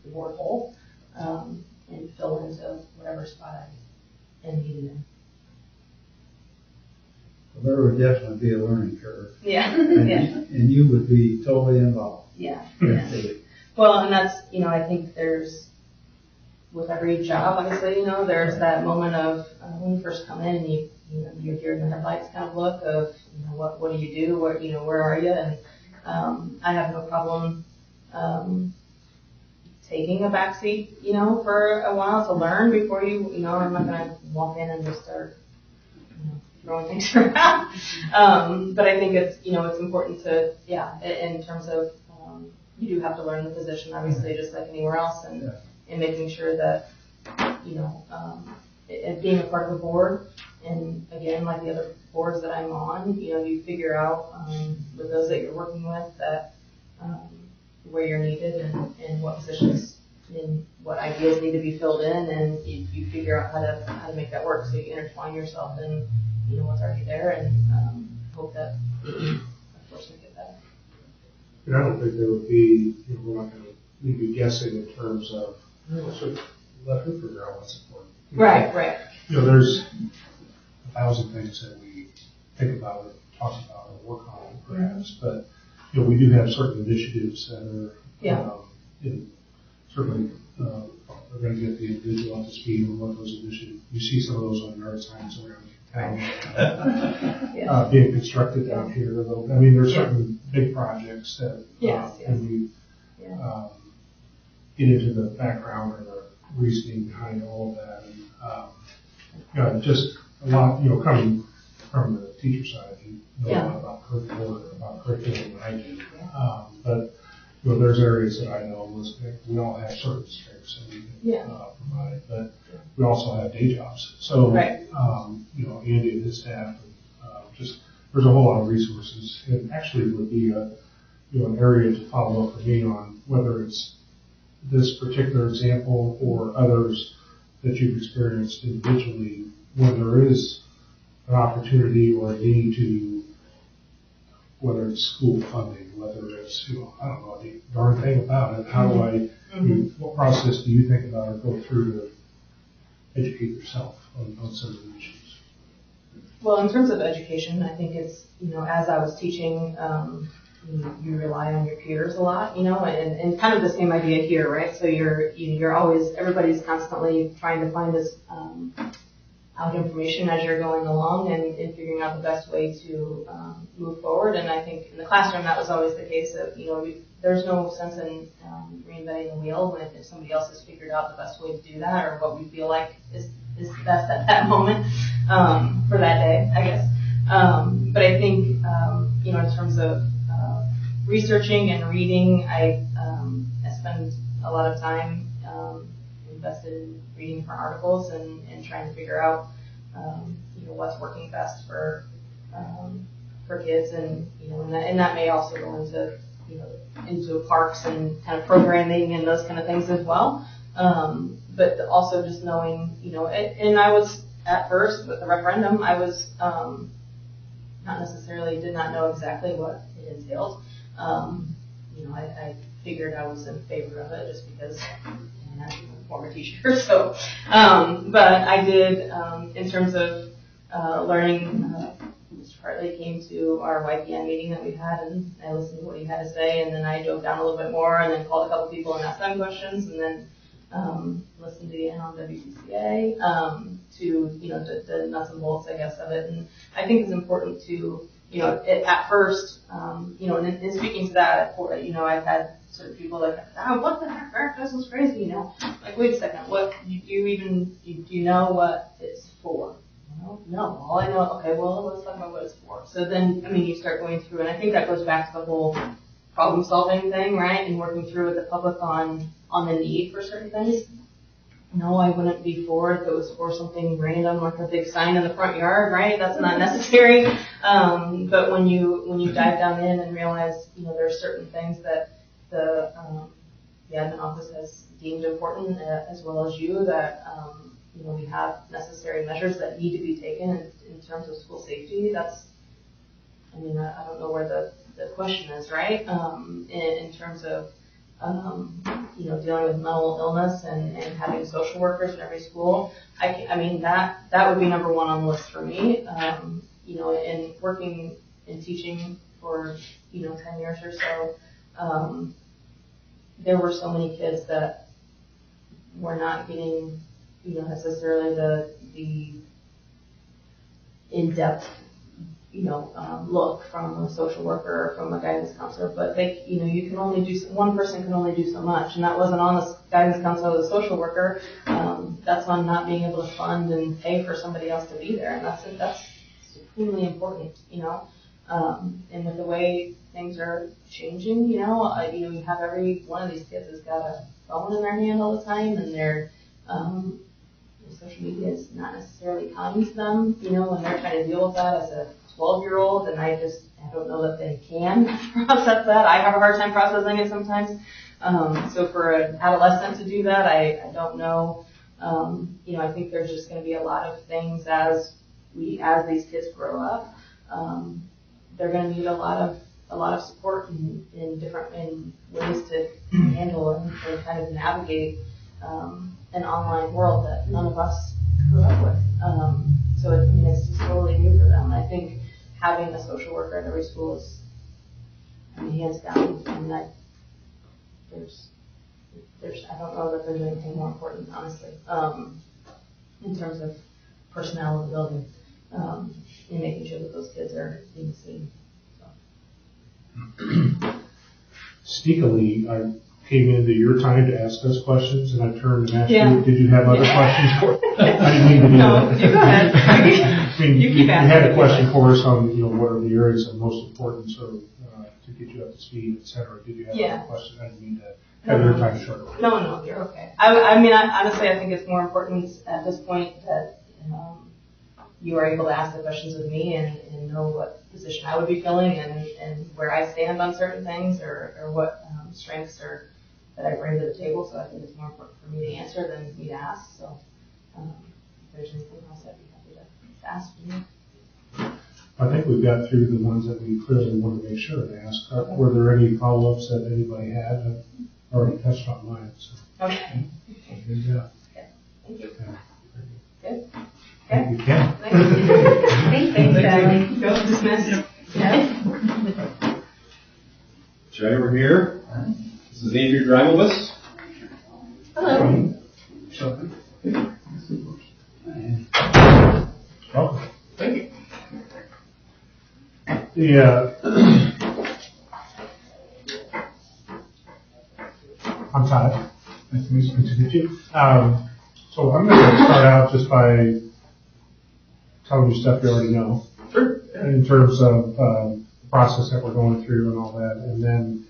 the board whole, and fill into whatever spot I am needed in. Well, there would definitely be a learning curve. Yeah. And you would be totally involved. Yeah. Definitely. Well, and that's, I think with every job, obviously, there's that moment of when you first come in and you're deer in the headlights kind of look of, what do you do? Where are you? And I have no problem taking a backseat, for a while to learn before I'm not going to walk in and just start, throwing things around. But I think it's, it's important to, in terms of, you do have to learn the position, obviously, just like anywhere else, and making sure that, and being a part of the board, and again, like the other boards that I'm on, you figure out with those that you're working with that where you're needed and what positions and what ideas need to be filled in, and you figure out how to make that work. So you intertwine yourself in what's already there, and hope that of course we get better. And I don't think there would be, we're not going to be guessing in terms of, so let her figure out what's important. Right. There's 1,000 things that we think about or talk about or work on perhaps, but, we do have certain initiatives that are, certainly, we're going to get the individual up to speed on what those initiatives, you see some of those on yard signs around town, being constructed down here a little bit. I mean, there's certain big projects that, when you get into the background or the reasoning behind all of that, and, just a lot, coming from the teacher side, you know a lot about curriculum than I do. But, there's areas that I know we all have certain strengths that we can provide, but we also have day jobs. So, Andy and his staff, there's a whole lot of resources. It actually would be an area to follow up for me on whether it's this particular example or others that you've experienced individually when there is an opportunity or a need to, whether it's school funding, whether it's, I don't know the darn thing about it. How do I, what process do you think about or go through to educate yourself on some of the issues? Well, in terms of education, I think it's, as I was teaching, you rely on your peers a lot, and kind of the same idea here, right? So you're always, everybody's constantly trying to find this out information as you're going along and figuring out the best way to move forward. And I think in the classroom that was always the case of, there's no sense in reinventing the wheel if somebody else has figured out the best way to do that or what we feel like is best at that moment for that day, I guess. But I think, in terms of researching and reading, I spend a lot of time invested in reading for articles and trying to figure out, what's working best for kids, and that may also go into parks and kind of programming and those kind of things as well. But also just knowing, and I was at first with the referendum, I was did not know exactly what it entailed. I figured I was in favor of it just because I'm a former teacher. So, but I did, in terms of learning, Mr. Hartley came to our YPN meeting that we had, and I listened to what he had to say, and then I dove down a little bit more, and then called a couple people and asked them questions, and then listened again on WCCA to the nuts and bolts, I guess, of it. And I think it's important to, at first, and in speaking to that, I've had sort of people like, what the heck, this is crazy, like, wait a second, what, do you know what it's for? No, all I know, okay, well, let's talk about what it's for. So then, you start going through, and I think that goes back to the whole problem solving thing, right? And working through with the public on the need for certain things. No, I wouldn't be for it if it was for something random like a big sign in the front yard, right? That's not necessary. But when you dive down in and realize, there are certain things that the admin office has deemed important, as well as you, that, we have necessary measures that need to be taken in terms of school safety. I don't know where the question is, right? In terms of, dealing with mental illness and having social workers in every school. That would be number one on the list for me. And working and teaching for, 10 years or so, there were so many kids that were not getting, necessarily the in-depth, look from a social worker or from a guidance counselor, but you can only do, one person can only do so much, and that wasn't on the guidance counselor or the social worker. That's on not being able to fund and pay for somebody else to be there, and that's supremely important, and with the way things are changing, you have every one of these kids has got a phone in their hand all the time, and their social media is not necessarily kind to them, when they're trying to deal with that as a 12-year-old, and I don't know that they can process that. I have a hard time processing it sometimes. So for an adolescent to do that, I don't know. I think there's just going to be a lot of things as these kids grow up. They're going to need a lot of support in ways to handle and kind of navigate an online world that none of us grew up with. So it's just totally new for them. I think having a social worker at every school is, hands down. I don't know that there's anything more important, honestly, in terms of personnel in the building, and making sure that those kids are being seen. Sneakily, I came into your time to ask us questions, and I turned and asked you, did you have other questions for I didn't mean to do No, that. you go ahead. You keep asking. had a question for us on, what are the areas of most importance or to get you up to speed, et cetera. Did you have other questions? I didn't mean to have your time short. No, you're okay. Honestly, I think it's more important at this point that you are able to ask the questions with me and know what position I would be filling and where I stand on certain things or what strengths that I bring to the table. So I think it's more important for me to answer than me to ask. So if there's anything else, I'd be happy to ask you. I think we've got through the ones that we clearly wanted to make sure to ask. Were there any follow-ups that anybody had? I've already touched on mine. So. Okay. Good job. Thank you. Yeah. Good. Thank you, Ken. Thanks, Sally. Go dismiss. Jay, we're here. This is Andrew Dreibelbus. Hello. Welcome. Thank you. I'm Todd. Nice to meet you. So I'm going to start out just by telling you stuff you already know. Sure. In terms of the process that we're going through and all that. And then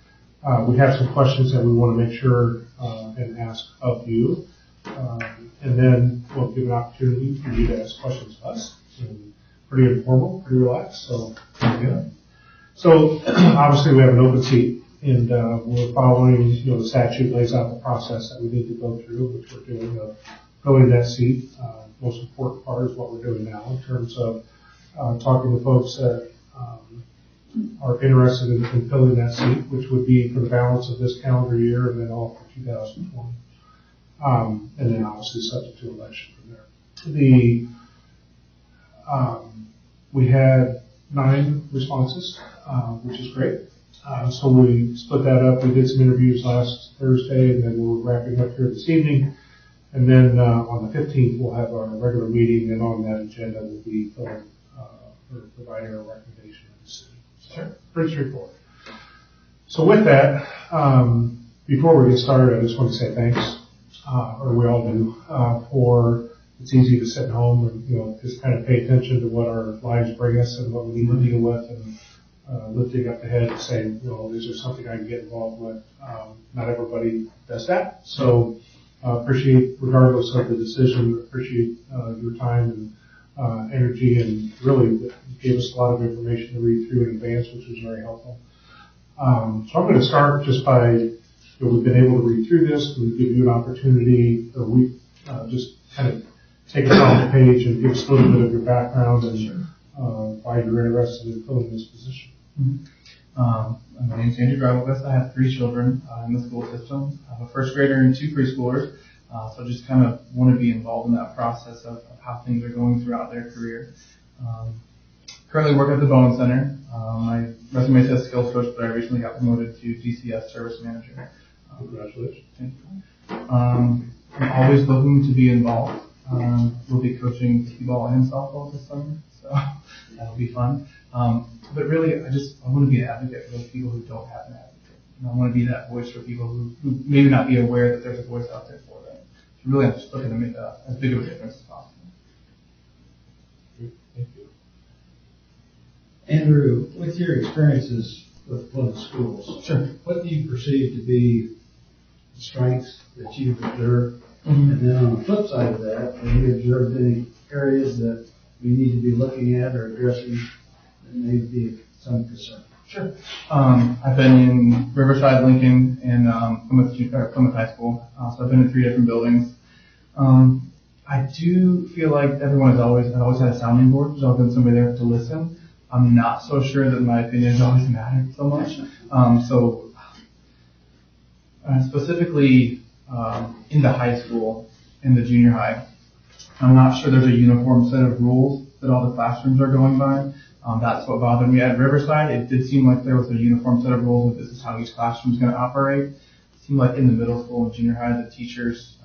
we have some questions that we want to make sure and ask of you. And then we'll give an opportunity for you to ask questions of us. And pretty informal, pretty relaxed. So, yeah. So obviously we have an open seat. And we're following, the statute lays out the process that we need to go through, which we're doing of filling that seat. Most important part is what we're doing now in terms of talking to folks that are interested in filling that seat, which would be for the balance of this calendar year and then all for 2020. And then obviously subject to election from there. We had 9 responses, which is great. So we split that up. We did some interviews last Thursday, and then we're wrapping up here this evening. And then on the 15th, we'll have our regular meeting, and on that agenda will be filling or providing a recommendation of the city. So pretty straightforward. So with that, before we get started, I just want to say thanks, or we all do, for it's easy to sit at home and just kind of pay attention to what our lives bring us and what we need to deal with, and lifting up the head and saying, is there something I can get involved with? Not everybody does that. So appreciate, regardless of the decision, appreciate your time and energy, and really gave us a lot of information to read through in advance, which was very helpful. So I'm going to start just by, we've been able to read through this. Can we give you an opportunity, or we just kind of take us off the page and give us a little bit of your background and why you're interested in filling this position? My name's Andrew Gravelquist. I have 3 children in the school system. I have a first grader and 2 preschoolers. So just kind of want to be involved in that process of how things are going throughout their career. Currently work at the Bowen Center. My resume says skills coach, but I recently got promoted to PCSC service manager. Congratulations. Thank you. I'm always looking to be involved. We'll be coaching t-ball and softball this summer, so that'll be fun. But really, I want to be an advocate for those people who don't have an advocate. I want to be that voice for people who maybe not be aware that there's a voice out there for them. So really, I'm just looking to make as big of a difference as possible. Thank you. Andrew, with your experiences with public schools, Sure. what do you perceive to be the strengths that you've observed? And then on the flip side of that, have you observed any areas that we need to be looking at or addressing that may be some concern? Sure. I've been in Riverside, Lincoln, and Plymouth High School. So I've been in 3 different buildings. I do feel like I've always had a sounding board. There's always been somebody there to listen. I'm not so sure that my opinion has always mattered so much. Specifically in the high school, in the junior high, I'm not sure there's a uniform set of rules that all the classrooms are going by. That's what bothered me. At Riverside, it did seem like there was a uniform set of rules that this is how each classroom is going to operate. It seemed like in the middle school and junior high, the teachers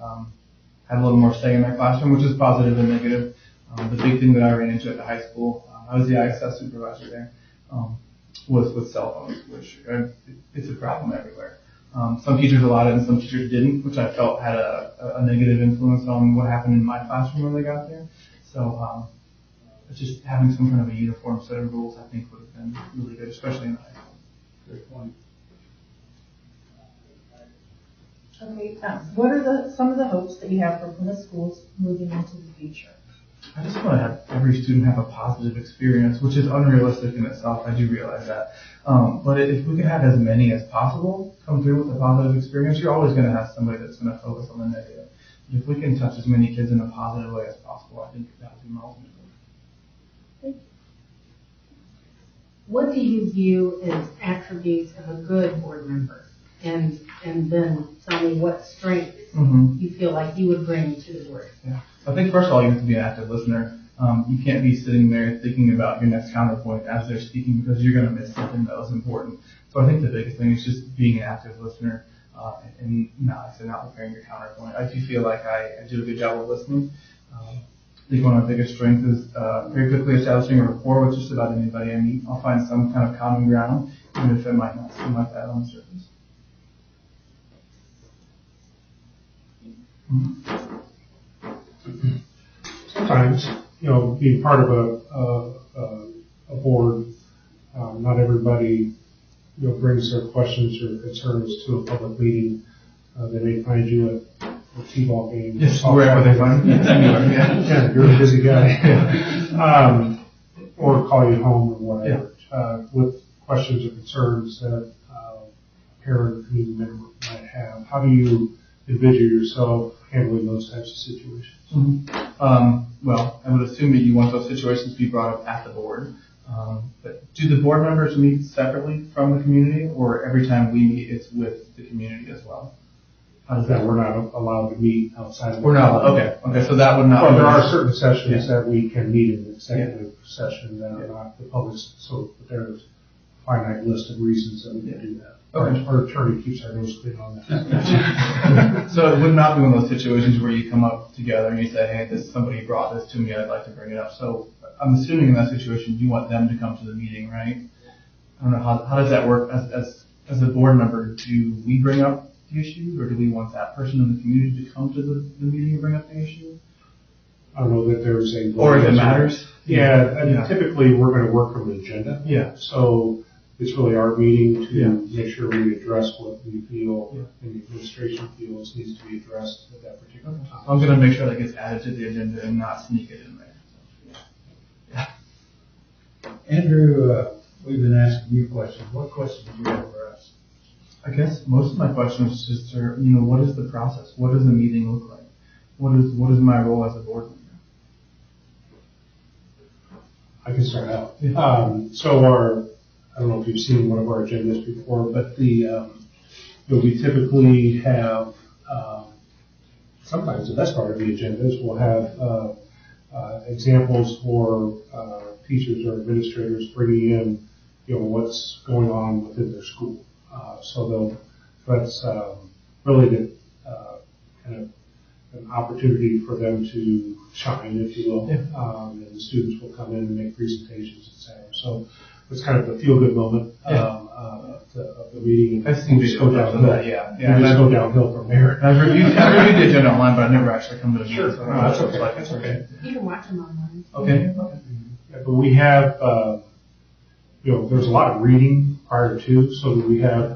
had a little more say in their classroom, which is positive and negative. The big thing that I ran into at the high school, I was the ISS supervisor there, was with cell phones, which it's a problem everywhere. Some teachers allowed it and some teachers didn't, which I felt had a negative influence on what happened in my classroom when they got there. So just having some kind of a uniform set of rules, I think, would have been really good, especially in the high school. Good point. Okay, what are some of the hopes that you have for Plymouth schools moving into the future? I just want to have every student have a positive experience, which is unrealistic in itself. I do realize that. But if we can have as many as possible come through with a positive experience, you're always going to have somebody that's going to focus on the negative. If we can touch as many kids in a positive way as possible, I think that would be my ultimate goal. What do you view as attributes of a good board member? And then tell me what strengths you feel like you would bring to the board. Yeah. I think first of all, you have to be an active listener. You can't be sitting there thinking about your next counterpoint as they're speaking because you're going to miss something that was important. So I think the biggest thing is just being an active listener and not preparing your counterpoint. I do feel like I do a good job of listening. I think one of my biggest strengths is very quickly establishing a rapport with just about anybody I meet. I'll find some kind of common ground, even if it might not seem like that on the surface. Sometimes, being part of a board, not everybody, brings their questions or concerns to a public meeting. They may find you at a t-ball game. Yes, wherever they find you. Yeah, you're a busy guy. Or call you home or whatever. With questions or concerns that a parent or community member might have. How do you envision yourself handling those types of situations? Well, I would assume that you want those situations to be brought up at the board. But do the board members meet separately from the community, or every time we meet, it's with the community as well? How does that We're work? not allowed to meet outside of. We're not. Okay, so that would not. Well, there are certain sessions that we can meet in the executive session that are not the public, so there's a finite list of reasons that we can do that. Okay. Our attorney keeps our nose clean on that. So it would not be one of those situations where you come up together and you say, hey, somebody brought this to me, I'd like to bring it up. So I'm assuming in that situation you want them to come to the meeting, right? I don't know, how does that work as a board member? Do we bring up the issue, or do we want that person in the community to come to the meeting and bring up the issue? I don't know that there's a. Or if it matters? Yeah, I mean, typically we're going to work from an agenda. Yeah. So it's really our meeting Yeah. to make sure we address what we feel and the administration feels needs to be addressed at that particular time. I'm gonna make sure that gets added to the agenda and not sneak it in there. Andrew, we've been asking you questions. What questions do you have for us? I guess most of my question was just, what is the process? What does a meeting look like? What is my role as a board member? I can start out. Yeah. I don't know if you've seen one of our agendas before, but we typically have, sometimes the best part of the agenda is we'll have, examples for, teachers or administrators bringing in, what's going on within their school. That's really the, kind of an opportunity for them to shine, if you will. And the students will come in and make presentations, et cetera. So it's kind of the feel-good moment of the meeting. I've seen just go videos of downhill. that, yeah. You just go downhill from there. I've reviewed the agenda online, but I've never actually come to the meeting. So That's okay. That's okay. You can watch them online. Okay. Yeah, but we have, there's a lot of reading prior to, so that we have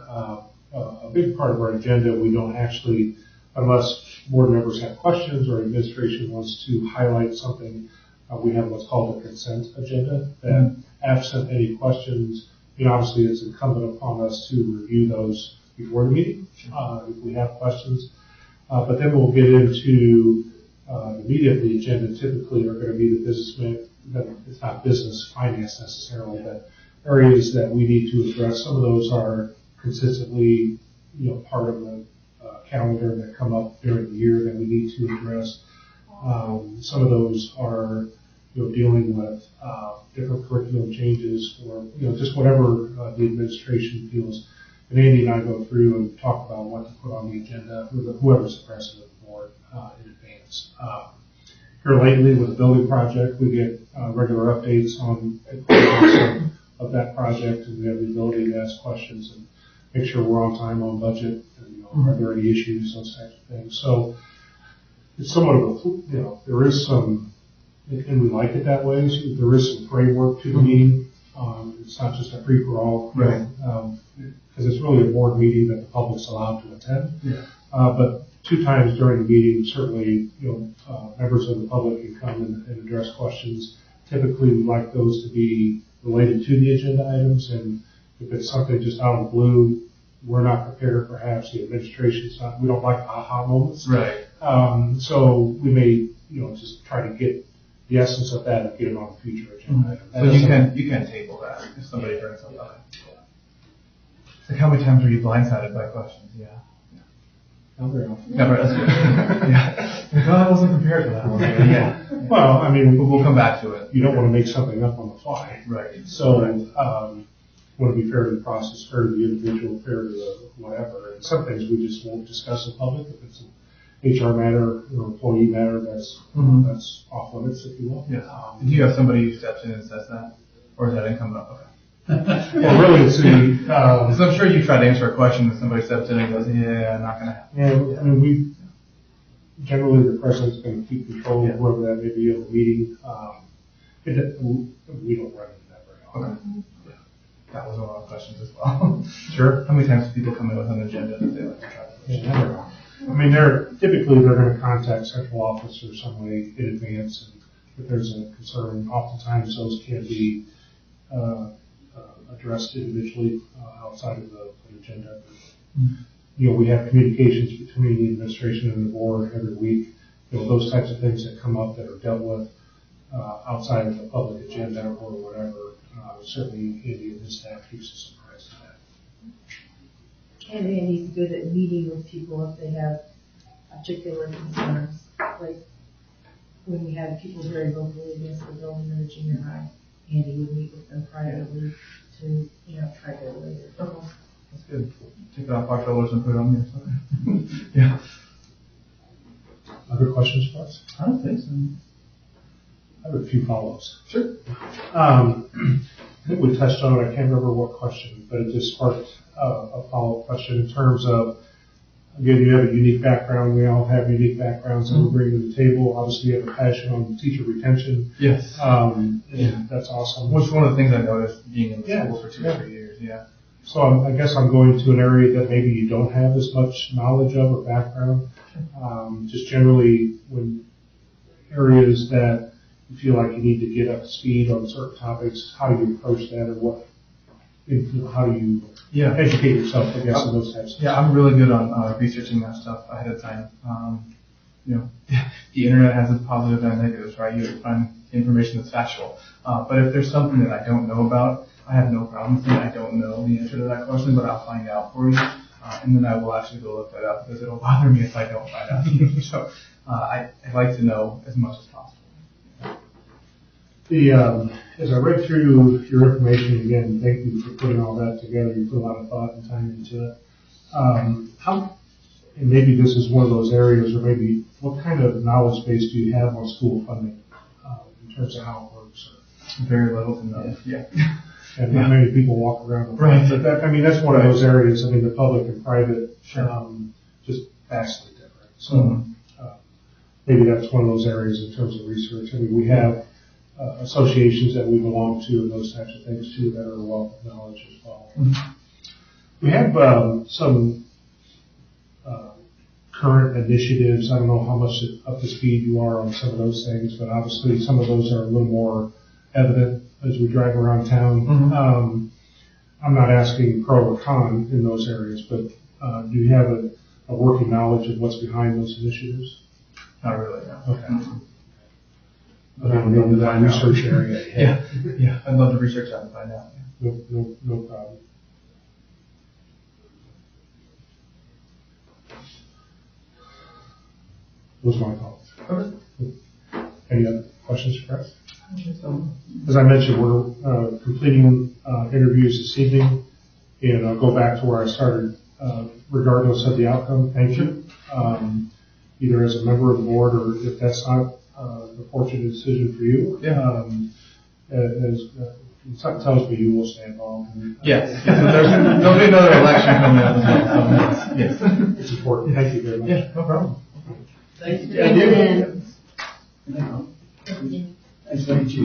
a big part of our agenda. We don't actually, unless board members have questions or administration wants to highlight something, we have what's called a consent agenda. That absent any questions, obviously it's incumbent upon us to review those before the meeting if we have questions. But then we'll get into the meat of the agenda. Typically are going to be the business, it's not business finance necessarily, but areas that we need to address. Some of those are consistently, part of the calendar that come up during the year that we need to address. Some of those are, dealing with different curriculum changes or, just whatever the administration feels. And Andy and I go through and talk about what to put on the agenda, whoever's the president of the board in advance. Here lately with the building project, we get regular updates on progress of that project, and we have the ability to ask questions and make sure we're on time, on budget, and, are there any issues, those types of things. So it's somewhat of a, there is some, and we like it that way, so there is some framework to the meeting. It's not just a free-for-all, Right. Because it's really a board meeting that the public's allowed to attend. Yeah. But 2 times during the meeting, certainly, members of the public can come and address questions. Typically, we like those to be related to the agenda items, and if it's something just out of the blue, we're not prepared, perhaps the administration's not, we don't like aha moments. Right. So we may, just try to get the essence of that and get it on a future agenda item. So you can table that if somebody brings something up. It's like, how many times were you blindsided by questions? Yeah. Not very often. Never. That's good. Yeah. Like, I wasn't prepared for that one. Yeah. Well, I mean, We'll come back to it. you don't want to make something up on the fly. Right. So, want to be fair to the process, fair to the individual, fair to the whatever. And some things we just won't discuss in public. If it's an HR matter or employee matter, that's off limits, if you will. Yeah. Do you have somebody who steps in and says that? Or is that incumbent? Okay. Well, really, it's the, Because I'm sure you try to answer a question and somebody steps in and goes, yeah, not going to happen. I mean, generally the president's going to keep control of whoever that may be of the meeting. We don't run into that very often. Okay. That was one of our questions as well. Sure. How many times do people come in with an agenda that they like to try to push? Yeah, never. I mean, they're going to contact central office or some way in advance, and if there's a concern, oftentimes those can be addressed individually outside of an agenda. We have communications between the administration and the board every week. Those types of things that come up that are dealt with outside of the public agenda or whatever. Certainly, Andy and his staff keeps us surprised at that. And Andy's good at meeting with people if they have particular concerns. Like when we had people very vocally against the building in the junior high, Andy would meet with them privately to, try to relay it. That's good. Take it off our shoulders and put it on yours. Okay. Yeah. Other questions for us? I don't think so. I have a few follow-ups. Sure. I think we touched on it. I can't remember what question, but it just sparked a follow-up question in terms of, again, you have a unique background. We all have unique backgrounds that we bring to the table. Obviously, you have a passion on teacher retention. Yes. And that's awesome. Which one of the things I noticed being in the school for 2 or 3 years. years, yeah. So I guess I'm going to an area that maybe you don't have as much knowledge of or background. Just generally, when areas that you feel like you need to get up to speed on certain topics, how do you approach that, or what, how do you educate yourself, I guess, in those types of things? Yeah, I'm really good on researching that stuff ahead of time. The internet has its positives and negatives, right? You find information that's factual. But if there's something that I don't know about, I have no problem saying I don't know the answer to that question, but I'll find out for you. And then I will actually go look that up because it'll bother me if I don't find out. So I like to know as much as possible. As I read through your information, again, thank you for putting all that together. You put a lot of thought and time into it. And maybe this is one of those areas, or maybe what kind of knowledge base do you have on school funding in terms of how it works? Very little to none. Yeah. And not many people walk around. Right. But that's one of those areas. I mean, the public and private, just vastly different. So maybe that's one of those areas in terms of research. I mean, we have associations that we belong to and those types of things too that are a wealth of knowledge as well. Mm-hmm. We have some current initiatives. I don't know how much up to speed you are on some of those things, but obviously some of those are a little more evident as we drive around town. Mm-hmm. I'm not asking pro or con in those areas, but do you have a working knowledge of what's behind those initiatives? Not really, no. Okay. But I don't know that research area. Yeah. I'd love to research that and find out. No problem. Those are my thoughts. Okay. Any other questions for us? As I mentioned, we're completing interviews this evening, and I'll go back to where I started. Regardless of the outcome, thank you. Either as a member of the board, or if that's not the fortunate decision for you, as something tells me you will stay involved. Yes. There'll be another election coming up as well. So yes. It's important. Thank you very much. Yeah, no problem. Thank you. Nice to meet you.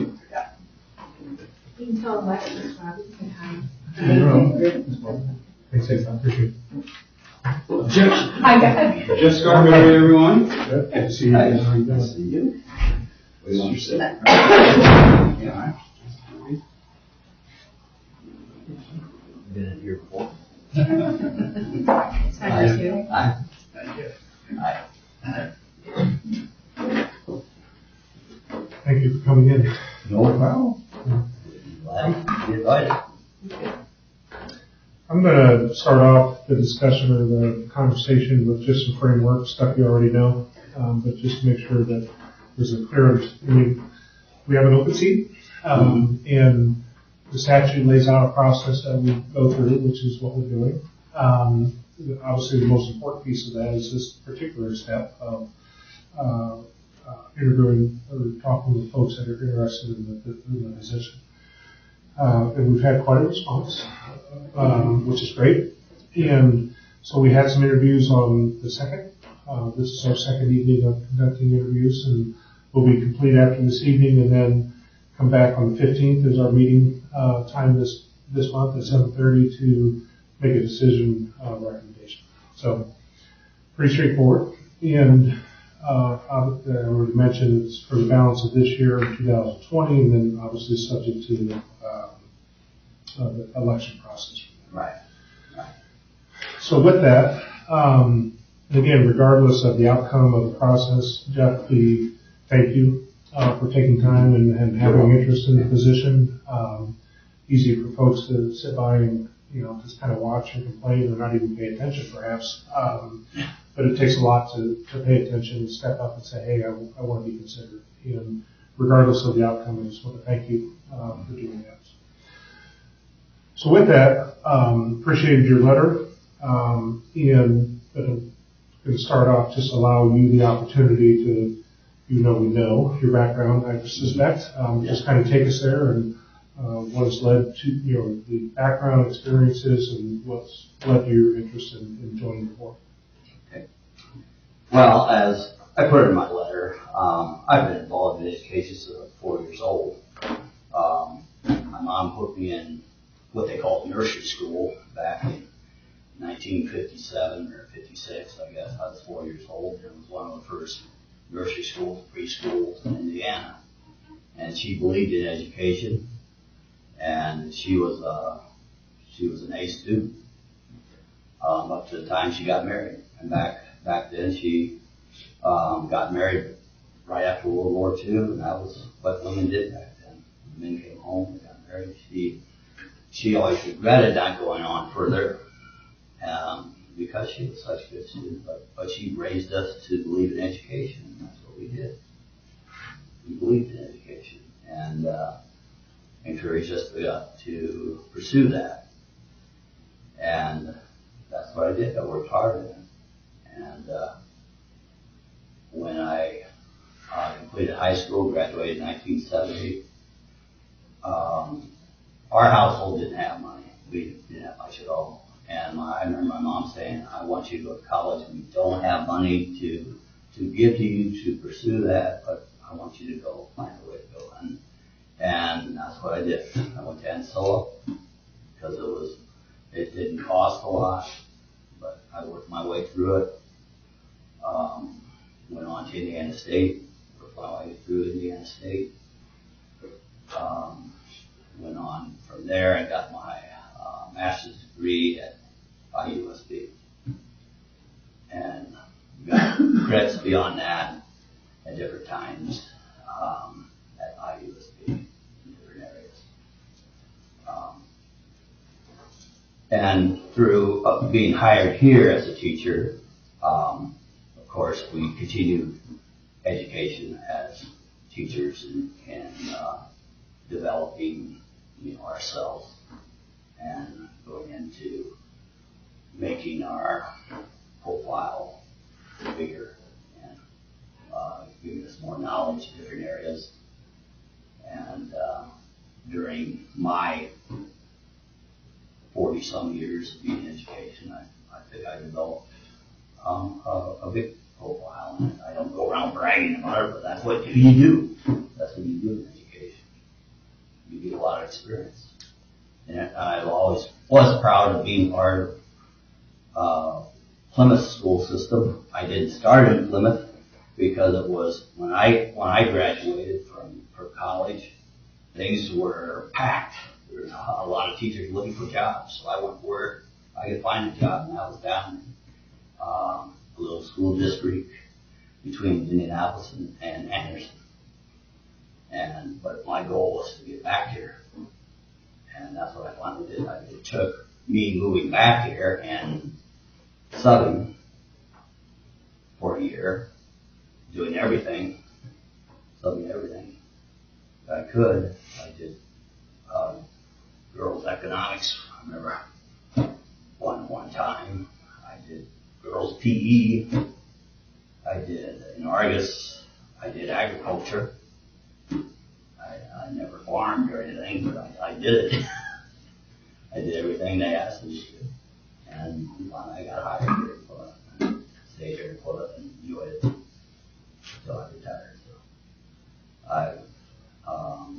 You can tell Alexis, Robbie, and hi. Thanks, I appreciate it. Hi, guys. Jeff Scarberry, everyone. Good to see you. Nice to see you. We want to sit. Yeah. Been in here before. It's time to you. Hi. Thank you. Hi. Thank you for coming in. No problem. Glad to be invited. I'm going to start off the discussion or the conversation with just some framework stuff you already know, but just to make sure that there's a clear, we have an open seat, and the statute lays out a process that we go through, which is what we're doing. Obviously, the most important piece of that is this particular step of interviewing or talking with folks that are interested in the position. And we've had quite a response, which is great. And so we had some interviews on the 2nd. This is our second evening of conducting interviews, and we'll be complete after this evening, and then come back on the 15th is our meeting time this month at 7:30 to make a decision recommendation. So pretty straightforward. And I already mentioned it's for the balance of this year, 2020, and then obviously subject to the election process. Right. So with that, again, regardless of the outcome of the process, Jeff, thank you for taking time and having interest in the position. Easy for folks to sit by and just kind of watch and complain or not even pay attention, perhaps. But it takes a lot to pay attention and step up and say, hey, I want to be considered. And regardless of the outcome, I just want to thank you for doing that. So with that, appreciated your letter, and I'm going to start off just allow you the opportunity to, we know your background, I suspect, just kind of take us there and what has led to the background experiences and what's led to your interest in joining the board. Okay. Well, as I put it in my letter, I've been involved in education since I was 4 years old. My mom put me in what they called nursery school back in 1957 or 56, I guess. I was 4 years old, and it was one of the first nursery schools, preschools in Indiana. And she believed in education, and she was an A student up to the time she got married. And back then she got married right after World War II, and that was what women did back then. Men came home and got married. She always regretted not going on further because she was such a good student, but she raised us to believe in education, and that's what we did. We believed in education, and encouraged us to pursue that. And that's what I did. I worked hard in it. And when I completed high school, graduated in 1970, our household didn't have money. We didn't have much at all. And I remember my mom saying, I want you to go to college. We don't have money to give to you to pursue that, but I want you to go find a way to go. And that's what I did. I went to Ancilla because it didn't cost a lot, but I worked my way through it. Went on to Indiana State, worked my way through Indiana State. Went on from there and got my master's degree at IUSB. And got credits beyond that at different times at IUSB in different areas. And through being hired here as a teacher, of course, we continued education as teachers and developing, ourselves and going into making our profile bigger and giving us more knowledge in different areas. And during my 40-some years of being in education, I think I developed a big profile. And I don't go around bragging about it, but that's what you do. That's what you do in education. You get a lot of experience. And I always was proud of being part of Plymouth school system. I didn't start in Plymouth because it was when I graduated from college, things were packed. There was a lot of teachers looking for jobs, so I went where I could find a job, and I was down in a little school district between Indianapolis and Anderson. But my goal was to get back here, and that's what I finally did. It took me moving back here and subbing for a year, doing everything, subbing everything that I could. I did girls economics. I remember one time I did girls PE. I did in Argus. I did agriculture. I never farmed or anything, but I did it. I did everything they asked me to. And finally I got hired here in Plymouth. Stayed here in Plymouth and enjoyed it until I retired. So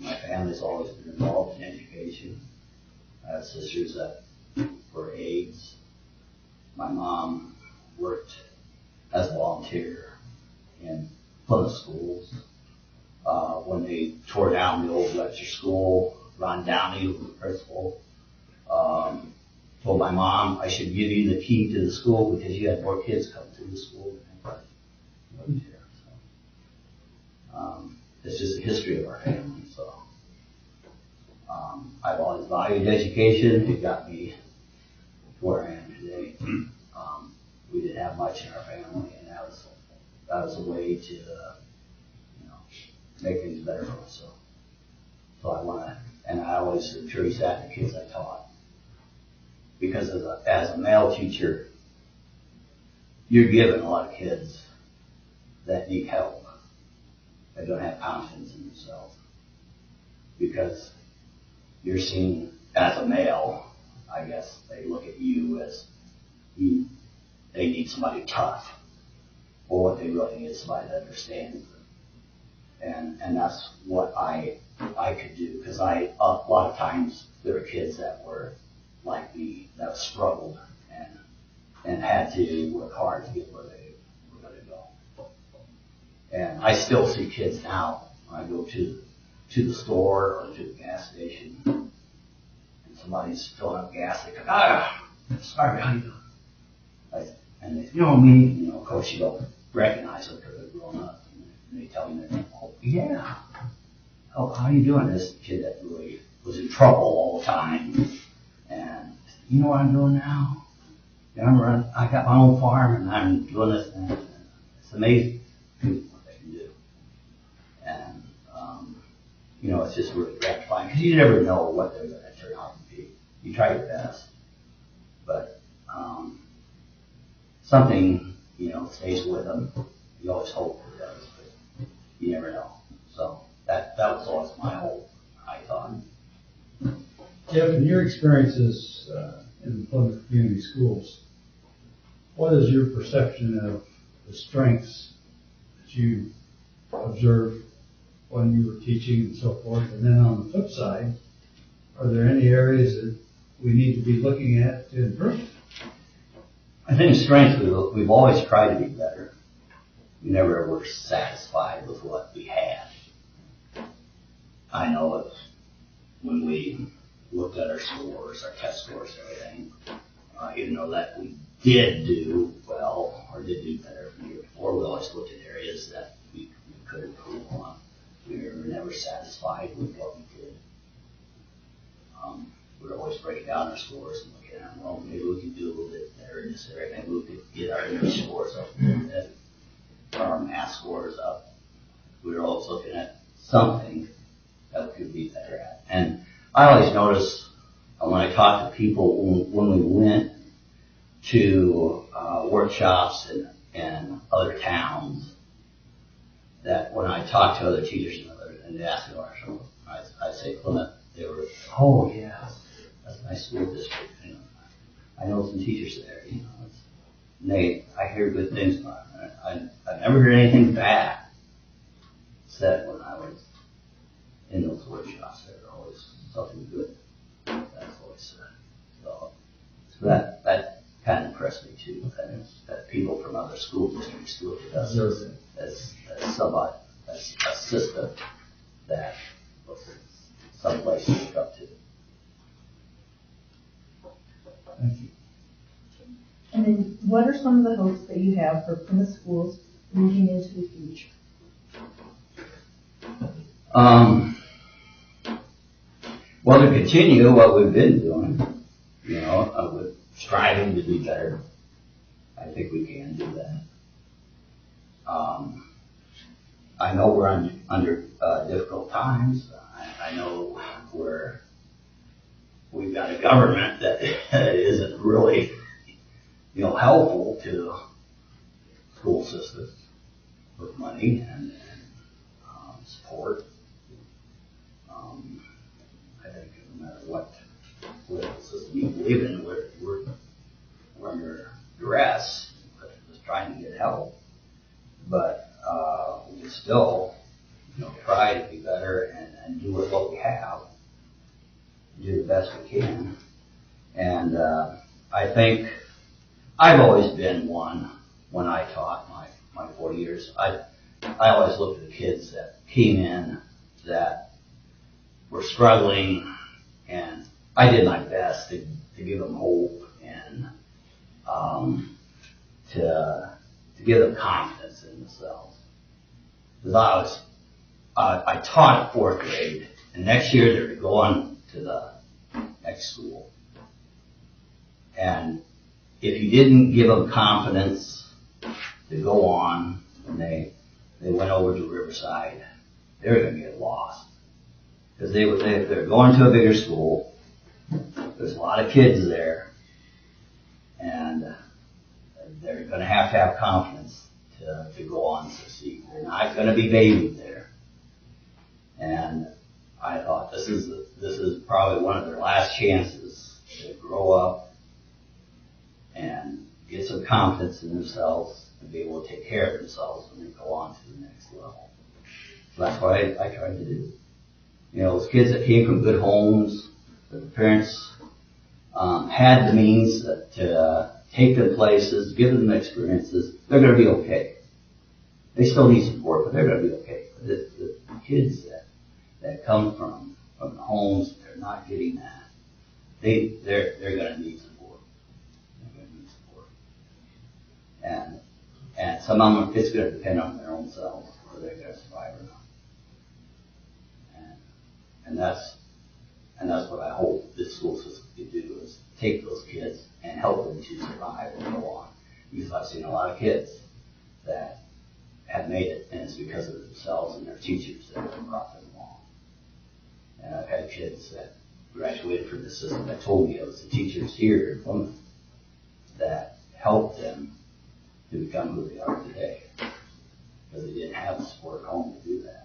my family's always been involved in education. I have sisters that were aides. My mom worked as a volunteer in Plymouth schools. When they tore down the old lecture school, Ron Downey, who was the principal, told my mom I should give you the key to the school because you had more kids come through the school than anybody lived here. So, it's just the history of our family. So I've always valued education. It got me to where I am today. We didn't have much in our family, and that was a way to make things better for us. So I want to, and I always encourage that in the kids I taught. Because as a male teacher, you're given a lot of kids that need help, that don't have confidence in themselves. Because you're seen as a male, I guess they look at you as they need somebody tough. Or what they really need is somebody that understands them. And that's what I could do, because a lot of times there were kids that were like me, that struggled and had to work hard to get where they were going to go. And I still see kids now when I go to the store or to the gas station, and somebody's filling up gas, they go, sorry, how you doing? And they know me, of course you don't recognize them because they're grown up. And they tell me, oh, yeah. Oh, how you doing? This kid that really was in trouble all the time. And you know what I'm doing now? I got my own farm and I'm doing this, and it's amazing what they can do. And, it's just really gratifying, because you never know what they're going to turn out to be. You try your best, but something, stays with them. You always hope it does, but you never know. So that was always my hope, I thought. Jeff, in your experiences in the Plymouth Community Schools, what is your perception of the strengths that you observed when you were teaching and so forth? And then on the flip side, are there any areas that we need to be looking at to improve? I think strength, we've always tried to be better. We never were satisfied with what we had. I know it when we looked at our scores, our test scores, everything, even though that we did do well or did do better from the year before, we always looked at areas that we could improve on. We were never satisfied with what we did. We were always breaking down our scores and looking at, well, maybe we could do a little bit better in this area. Maybe we could get our English scores up a little bit, our math scores up. We were always looking at something that we could be better at. And I always notice when I talk to people, when we went to workshops in other towns, that when I talk to other teachers and they ask me, I say Plymouth, they were, oh yeah, that's a nice school district. I know some teachers there. I hear good things about it. I never heard anything bad said when I was in those workshops. There was always something good that's always said. So that kind of impressed me too. That people from other school districts look at us as somewhat as a system that someplace to look up to. Thank you. And then what are some of the hopes that you have for Plymouth schools moving into the future? Well, to continue what we've been doing, with striving to be better. I think we can do that. I know we're under difficult times. I know we've got a government that isn't really, helpful to school systems with money and support. I think no matter what political system you believe in, we're under duress, just trying to get help. But we still, try to be better and do with what we have, do the best we can. And I think I've always been one, when I taught my 40 years, I always looked at the kids that came in that were struggling, and I did my best to give them hope and to give them confidence in themselves. Because I taught 4th grade, and next year they were going to the next school. And if you didn't give them confidence to go on, when they went over to Riverside, they were going to get lost. Because they're going to a bigger school. There's a lot of kids there, and they're going to have confidence to go on and succeed. They're not going to be babied there. And I thought this is probably one of their last chances to grow up and get some confidence in themselves and be able to take care of themselves when they go on to the next level. That's what I tried to do. You know, those kids that came from good homes, that the parents had the means to take them places, give them experiences, they're going to be okay. They still need support, but they're going to be okay. But the kids that come from the homes, they're not getting that. They're going to need support. They're going to need support. And some of them, it's going to depend on their own selves, whether they're going to survive or not. And that's what I hope this school system can do, is take those kids and help them to survive and go on. Because I've seen a lot of kids that have made it, and it's because of themselves and their teachers that have brought them along. And I've had kids that graduated from the system that told me it was the teachers here in Plymouth that helped them to become who they are today, because they didn't have the support at home to do that.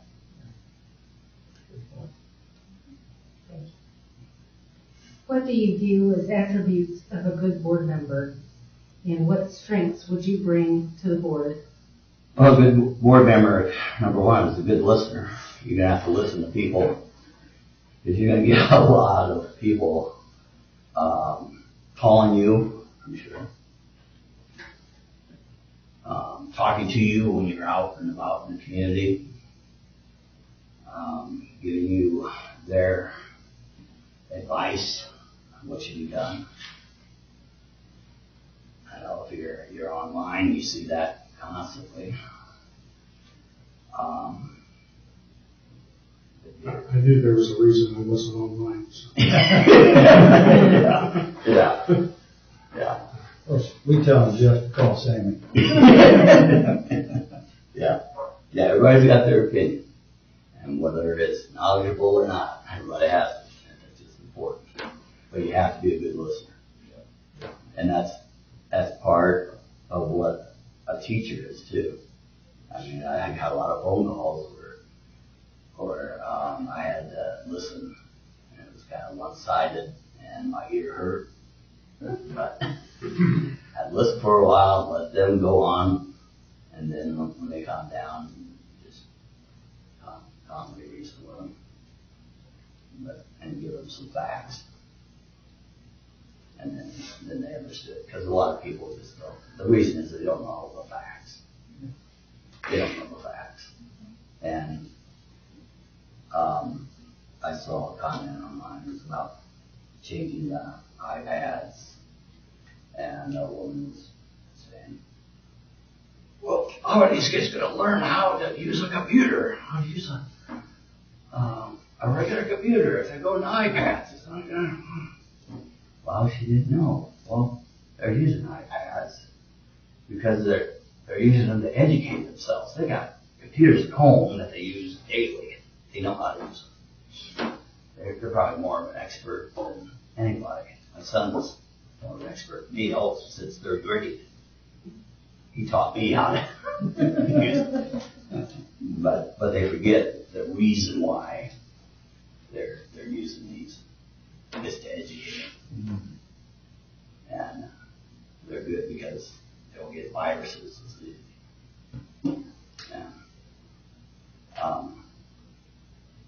What do you view as attributes of a good board member, and what strengths would you bring to the board? Well, a good board member, number one, is a good listener. You're going to have to listen to people, because you're going to get a lot of people calling you, I'm sure, talking to you when you're out and about in the community, giving you their advice on what should be done. I know if you're online, you see that constantly. I knew there was a reason I wasn't online. So. Yeah. Of course, we tell them Jeff to call Sammy. Yeah, everybody's got their opinion. And whether it's knowledgeable or not, everybody has it. And it's just important. But you have to be a good listener. And that's part of what a teacher is too. I mean, I got a lot of phone calls where I had to listen, and it was kind of one-sided, and my ear hurt. But I'd listen for a while, let them go on, and then when they calm down, just calmly reason with them, and give them some facts. And then they understood, because a lot of people just don't. The reason is they don't know the facts. They don't know the facts. And I saw a comment online, it was about changing the iPads, and a woman was saying, well, how are these kids going to learn how to use a computer? How to use a regular computer if they go to iPads? It's not going to... Well, she didn't know. Well, they're using iPads because they're using them to educate themselves. They got computers at home that they use daily. They know how to use them. They're probably more of an expert than anybody. My son's more of an expert than me, also since third grade. He taught me how to use it. But they forget the reason why they're using these is to educate them. And they're good because they don't get viruses as easy. And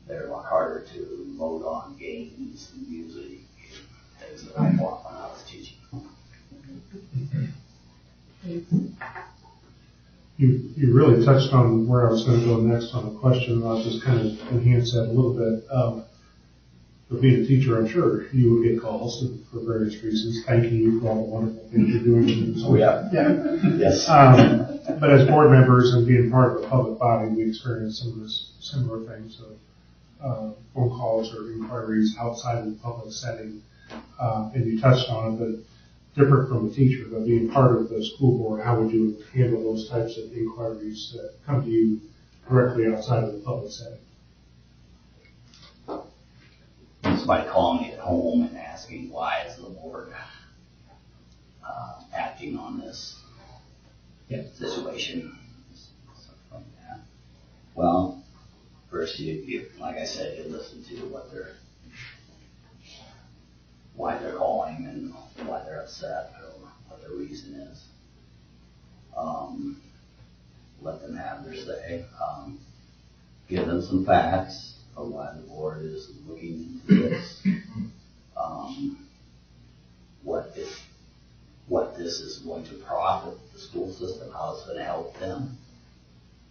they're a lot harder to load on games and music, things that I bought when I was teaching. You really touched on where I was going to go next on the question. I'll just kind of enhance that a little bit. For being a teacher, I'm sure you would get calls for various reasons, thanking you for all the wonderful things you're doing in the school. Oh, yeah. Yes. But as board members and being part of a public body, we experience some of this similar things of phone calls or inquiries outside of the public setting. And you touched on it, but different from a teacher, but being part of the school board, how would you handle those types of inquiries that come to you directly outside of the public setting? Somebody calling me at home and asking why is the board acting on this situation, stuff like that. Well, first you like I said, you listen to why they're calling and why they're upset or what their reason is. Let them have their say. give them some facts of why the board is looking into this. What this is going to profit the school system, how it's going to help them,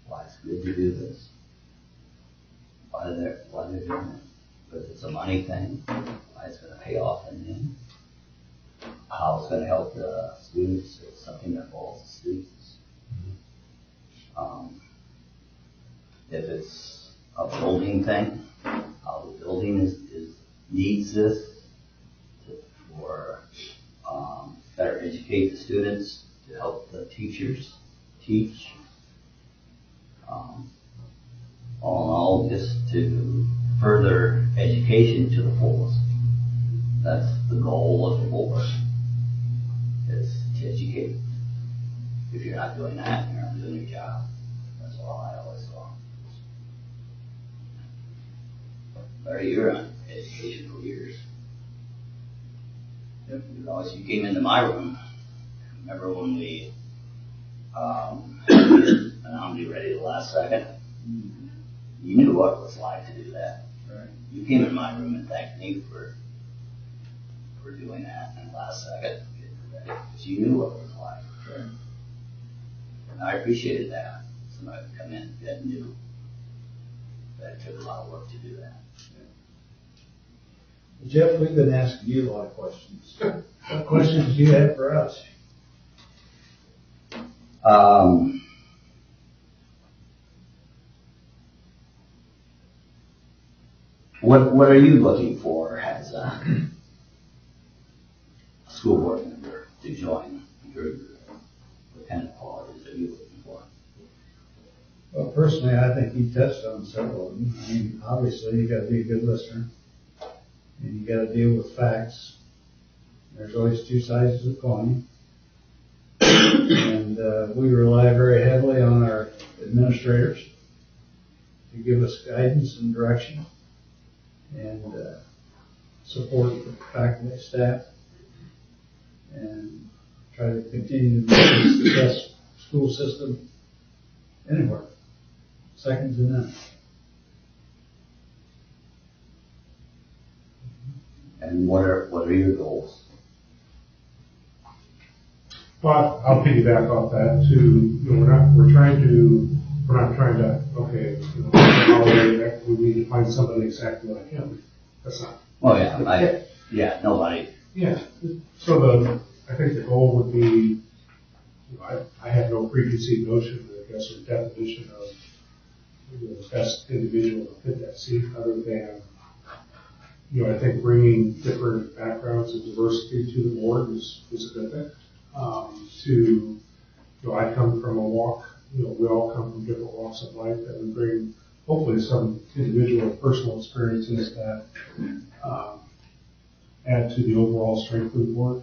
why it's good to do this, why they're doing it. Because it's a money thing, why it's going to pay off in the end, how it's going to help the students. It's something that involves the students. If it's a building thing, how the building needs this for better educate the students, to help the teachers teach. All in all, just to further education to the fullest. That's the goal of the board, is to educate. If you're not doing that, you're not doing your job. That's all I always thought. Larry, you're in education for years. You came into my room. Remember when we announced you ready the last second? You knew what it was like to do that. Right. You came in my room and thanked me for doing that in the last second. Because you knew what it was like. Right. And I appreciated that. Somebody would come in that knew that it took a lot of work to do that. Jeff, we've been asking you a lot of questions. What questions do you have for us? What are you looking for as a school board member to join your group? What kind of qualities are you looking for? Well, personally, I think you touched on several of them. I mean, obviously, you got to be a good listener, and you got to deal with facts. There's always two sides to the coin, and we rely very heavily on our administrators to give us guidance and direction, and support the faculty, staff, and try to continue to build the best school system anywhere. Second to none. And what are your goals? Well, I'll piggyback off that too. We're not trying to, okay, we need to find somebody exactly like him. That's not. Oh yeah, nobody. Yeah. So I think the goal would be, I have no preconceived notion, I guess, or definition of the best individual to fit that seat, other than, I think bringing different backgrounds and diversity to the board is a good thing. I come from a walk, we all come from different walks of life, that we bring hopefully some individual personal experiences that add to the overall strength of the board.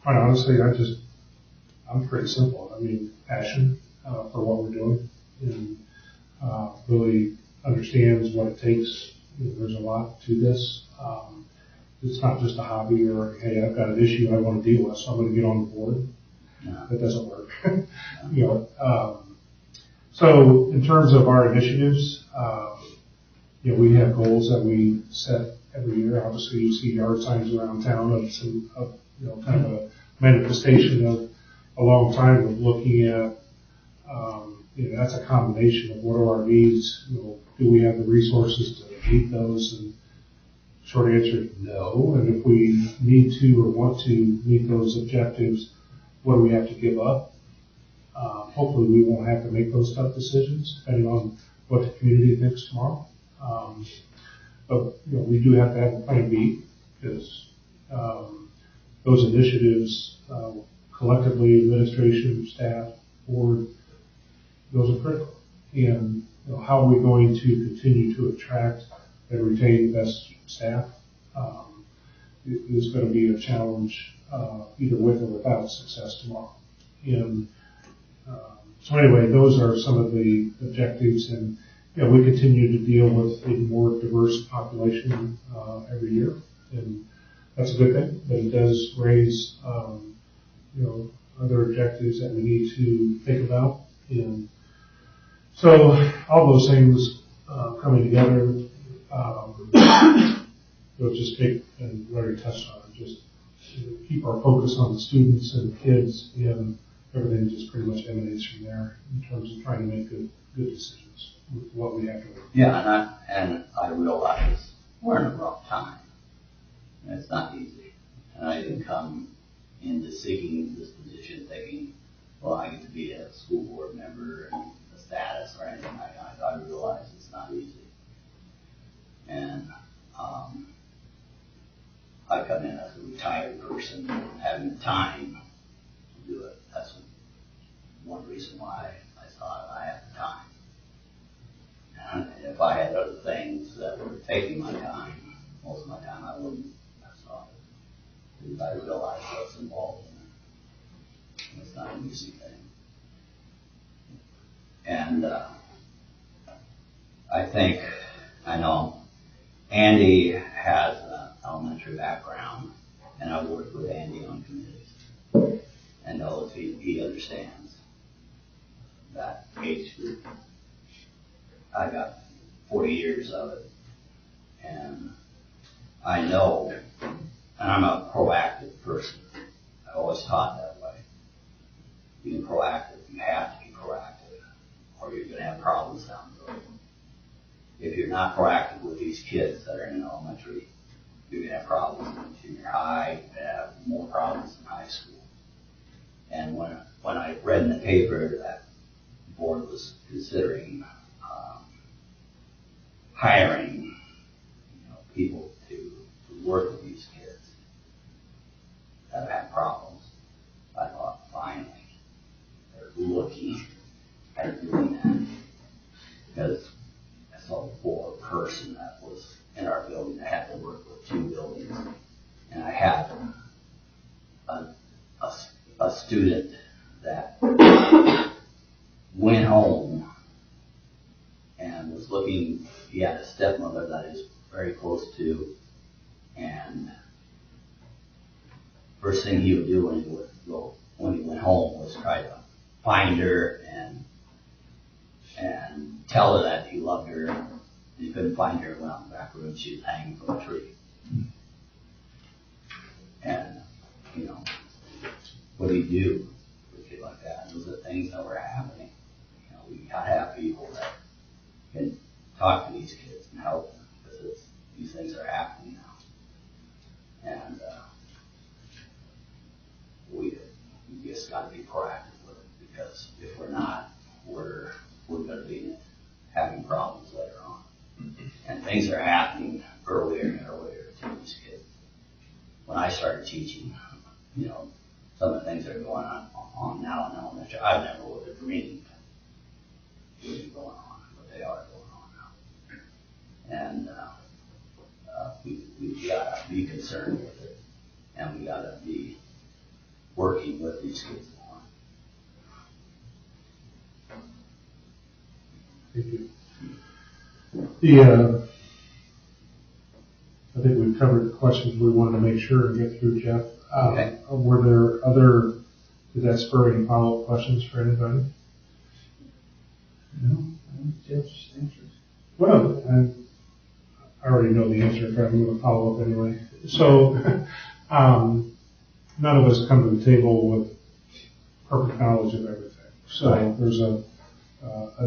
Quite honestly, I'm pretty simple. I mean, passion for what we're doing, and really understands what it takes. There's a lot to this. It's not just a hobby or, hey, I've got an issue I want to deal with, so I'm going to get on the board. No. That doesn't work. So in terms of our initiatives, we have goals that we set every year. Obviously, you see yard signs around town of kind of a manifestation of a long time of looking at, that's a combination of what are our needs, do we have the resources to meet those? And short answer is no. And if we need to or want to meet those objectives, what do we have to give up? Hopefully we won't have to make those tough decisions depending on what the community thinks tomorrow. But we do have to have a plan B, because those initiatives, collectively, administration, staff, board, those are critical. And how are we going to continue to attract and retain the best staff is going to be a challenge, either with or without success tomorrow. And so anyway, those are some of the objectives, and we continue to deal with a more diverse population every year, and that's a good thing. But it does raise other objectives that we need to think about. And so all those things coming together. It'll just take, and Larry touched on it, just keep our focus on the students and the kids, and everything just pretty much emanates from there in terms of trying to make good decisions with what we have to do. Yeah, and I realize we're in a rough time. And it's not easy. And I didn't come into seeking this position thinking, well, I get to be a school board member and a status or anything like that. I realize it's not easy. And I come in as a retired person, having the time to do it. That's one reason why I thought I had the time. And if I had other things that were taking my time, most of my time, I wouldn't have thought it. Because I realize what's involved in it. And it's not an easy thing. And I know Andy has an elementary background, and I've worked with Andy on committees, and knows he understands that age group. I got 40 years of it, and I know, and I'm a proactive person. I always taught that way. Being proactive, you have to be proactive, or you're going to have problems down the road. If you're not proactive with these kids that are in elementary, you're going to have problems in junior high, you're going to have more problems in high school. And when I read in the paper that the board was considering hiring people to work with these kids that have problems, I thought, finally, they're looking at doing that. Because I saw a poor person that was in our building that had to work with 2 buildings. And I had a student that went home and was looking. He had a stepmother that is very close to, and first thing he would do when he went home was try to find her and tell her that he loved her. And he couldn't find her. Went out in the back room. She was hanging from a tree. And what do you do with a kid like that? Those are things that were happening. We gotta have people that can talk to these kids and help them, because these things are happening now. And we just got to be proactive with it, because if we're not, we're going to be having problems later on. And things are happening earlier and earlier to these kids. When I started teaching, some of the things that are going on now in elementary, I never would have dreamed would be going on, but they are going on now. And we got to be concerned with it, and we got to be working with these kids more. Thank you. I think we've covered the questions we wanted to make sure and get through, Jeff. Okay. Were there did that spur any follow-up questions for anybody? No, I think Jeff's answered. Well, I already know the answer, but I'm going to follow up anyway. So, none of us come to the table with perfect knowledge of everything. So Right. There's a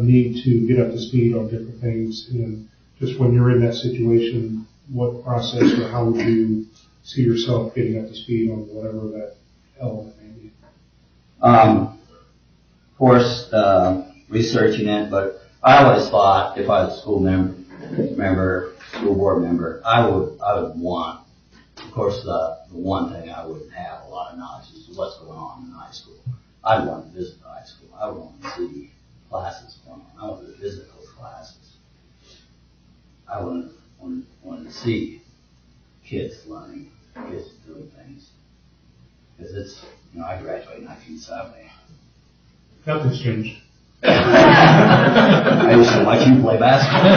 need to get up to speed on different things. And just when you're in that situation, what process or how would you see yourself getting up to speed on whatever that element may be? Of course, researching it, but I always thought if I was a school board member, I would want, of course, the one thing I wouldn't have a lot of knowledge is what's going on in high school. I'd want to visit the high school. I would want to see classes going on. I wanted to visit those classes. I wanted to see kids learning, kids doing things. Because it's, I graduated in 1970. Nothing's changed. I used to watch you play basketball.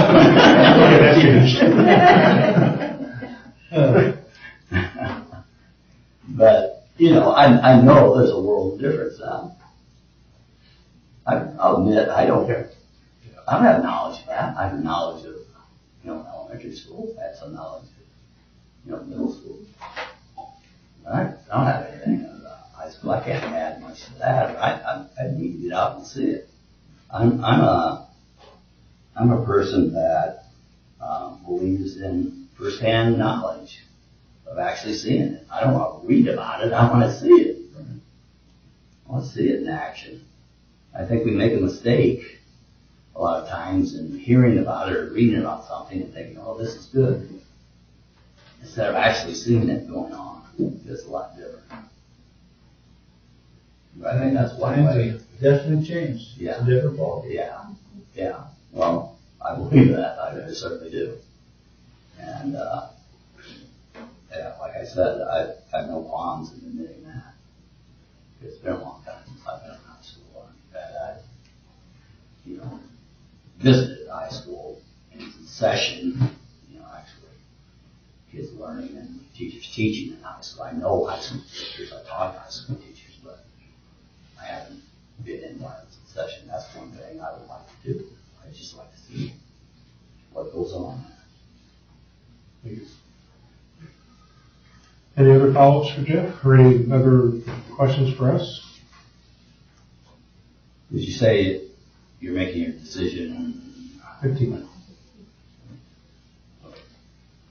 But, I know there's a world of difference now. I'll admit, I don't I don't have knowledge of that. I have knowledge of, elementary school. I have some knowledge of, middle school. I don't have anything of high school. I can't add much to that. I need to get out and see it. I'm a person that believes in firsthand knowledge of actually seeing it. I don't want to read about it. I want to see it. I want to see it in action. I think we make a mistake a lot of times in hearing about it or reading about something and thinking, oh, this is good, instead of actually seeing it going on. It's a lot different. But I think that's one way. Definitely changed. Yeah. It's a different ballgame. Yeah. Well, I believe that. I certainly do. And, like I said, I have no qualms in admitting that. It's been a long time since I've been in high school. And I visited high school in session, actually, kids learning and teachers teaching in high school. I know high school teachers, I taught high school teachers, but I haven't been in one in session. That's one thing I would like to do. I'd just like to see what goes on. Thank you. Any other follow-ups for Jeff, or any other questions for us? Did you say you're making your decision? 15.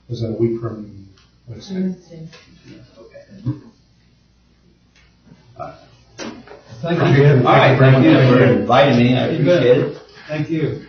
Is that a week from Wednesday? Okay. Thank you. All right, thank you for inviting me. I appreciate it. Thank you.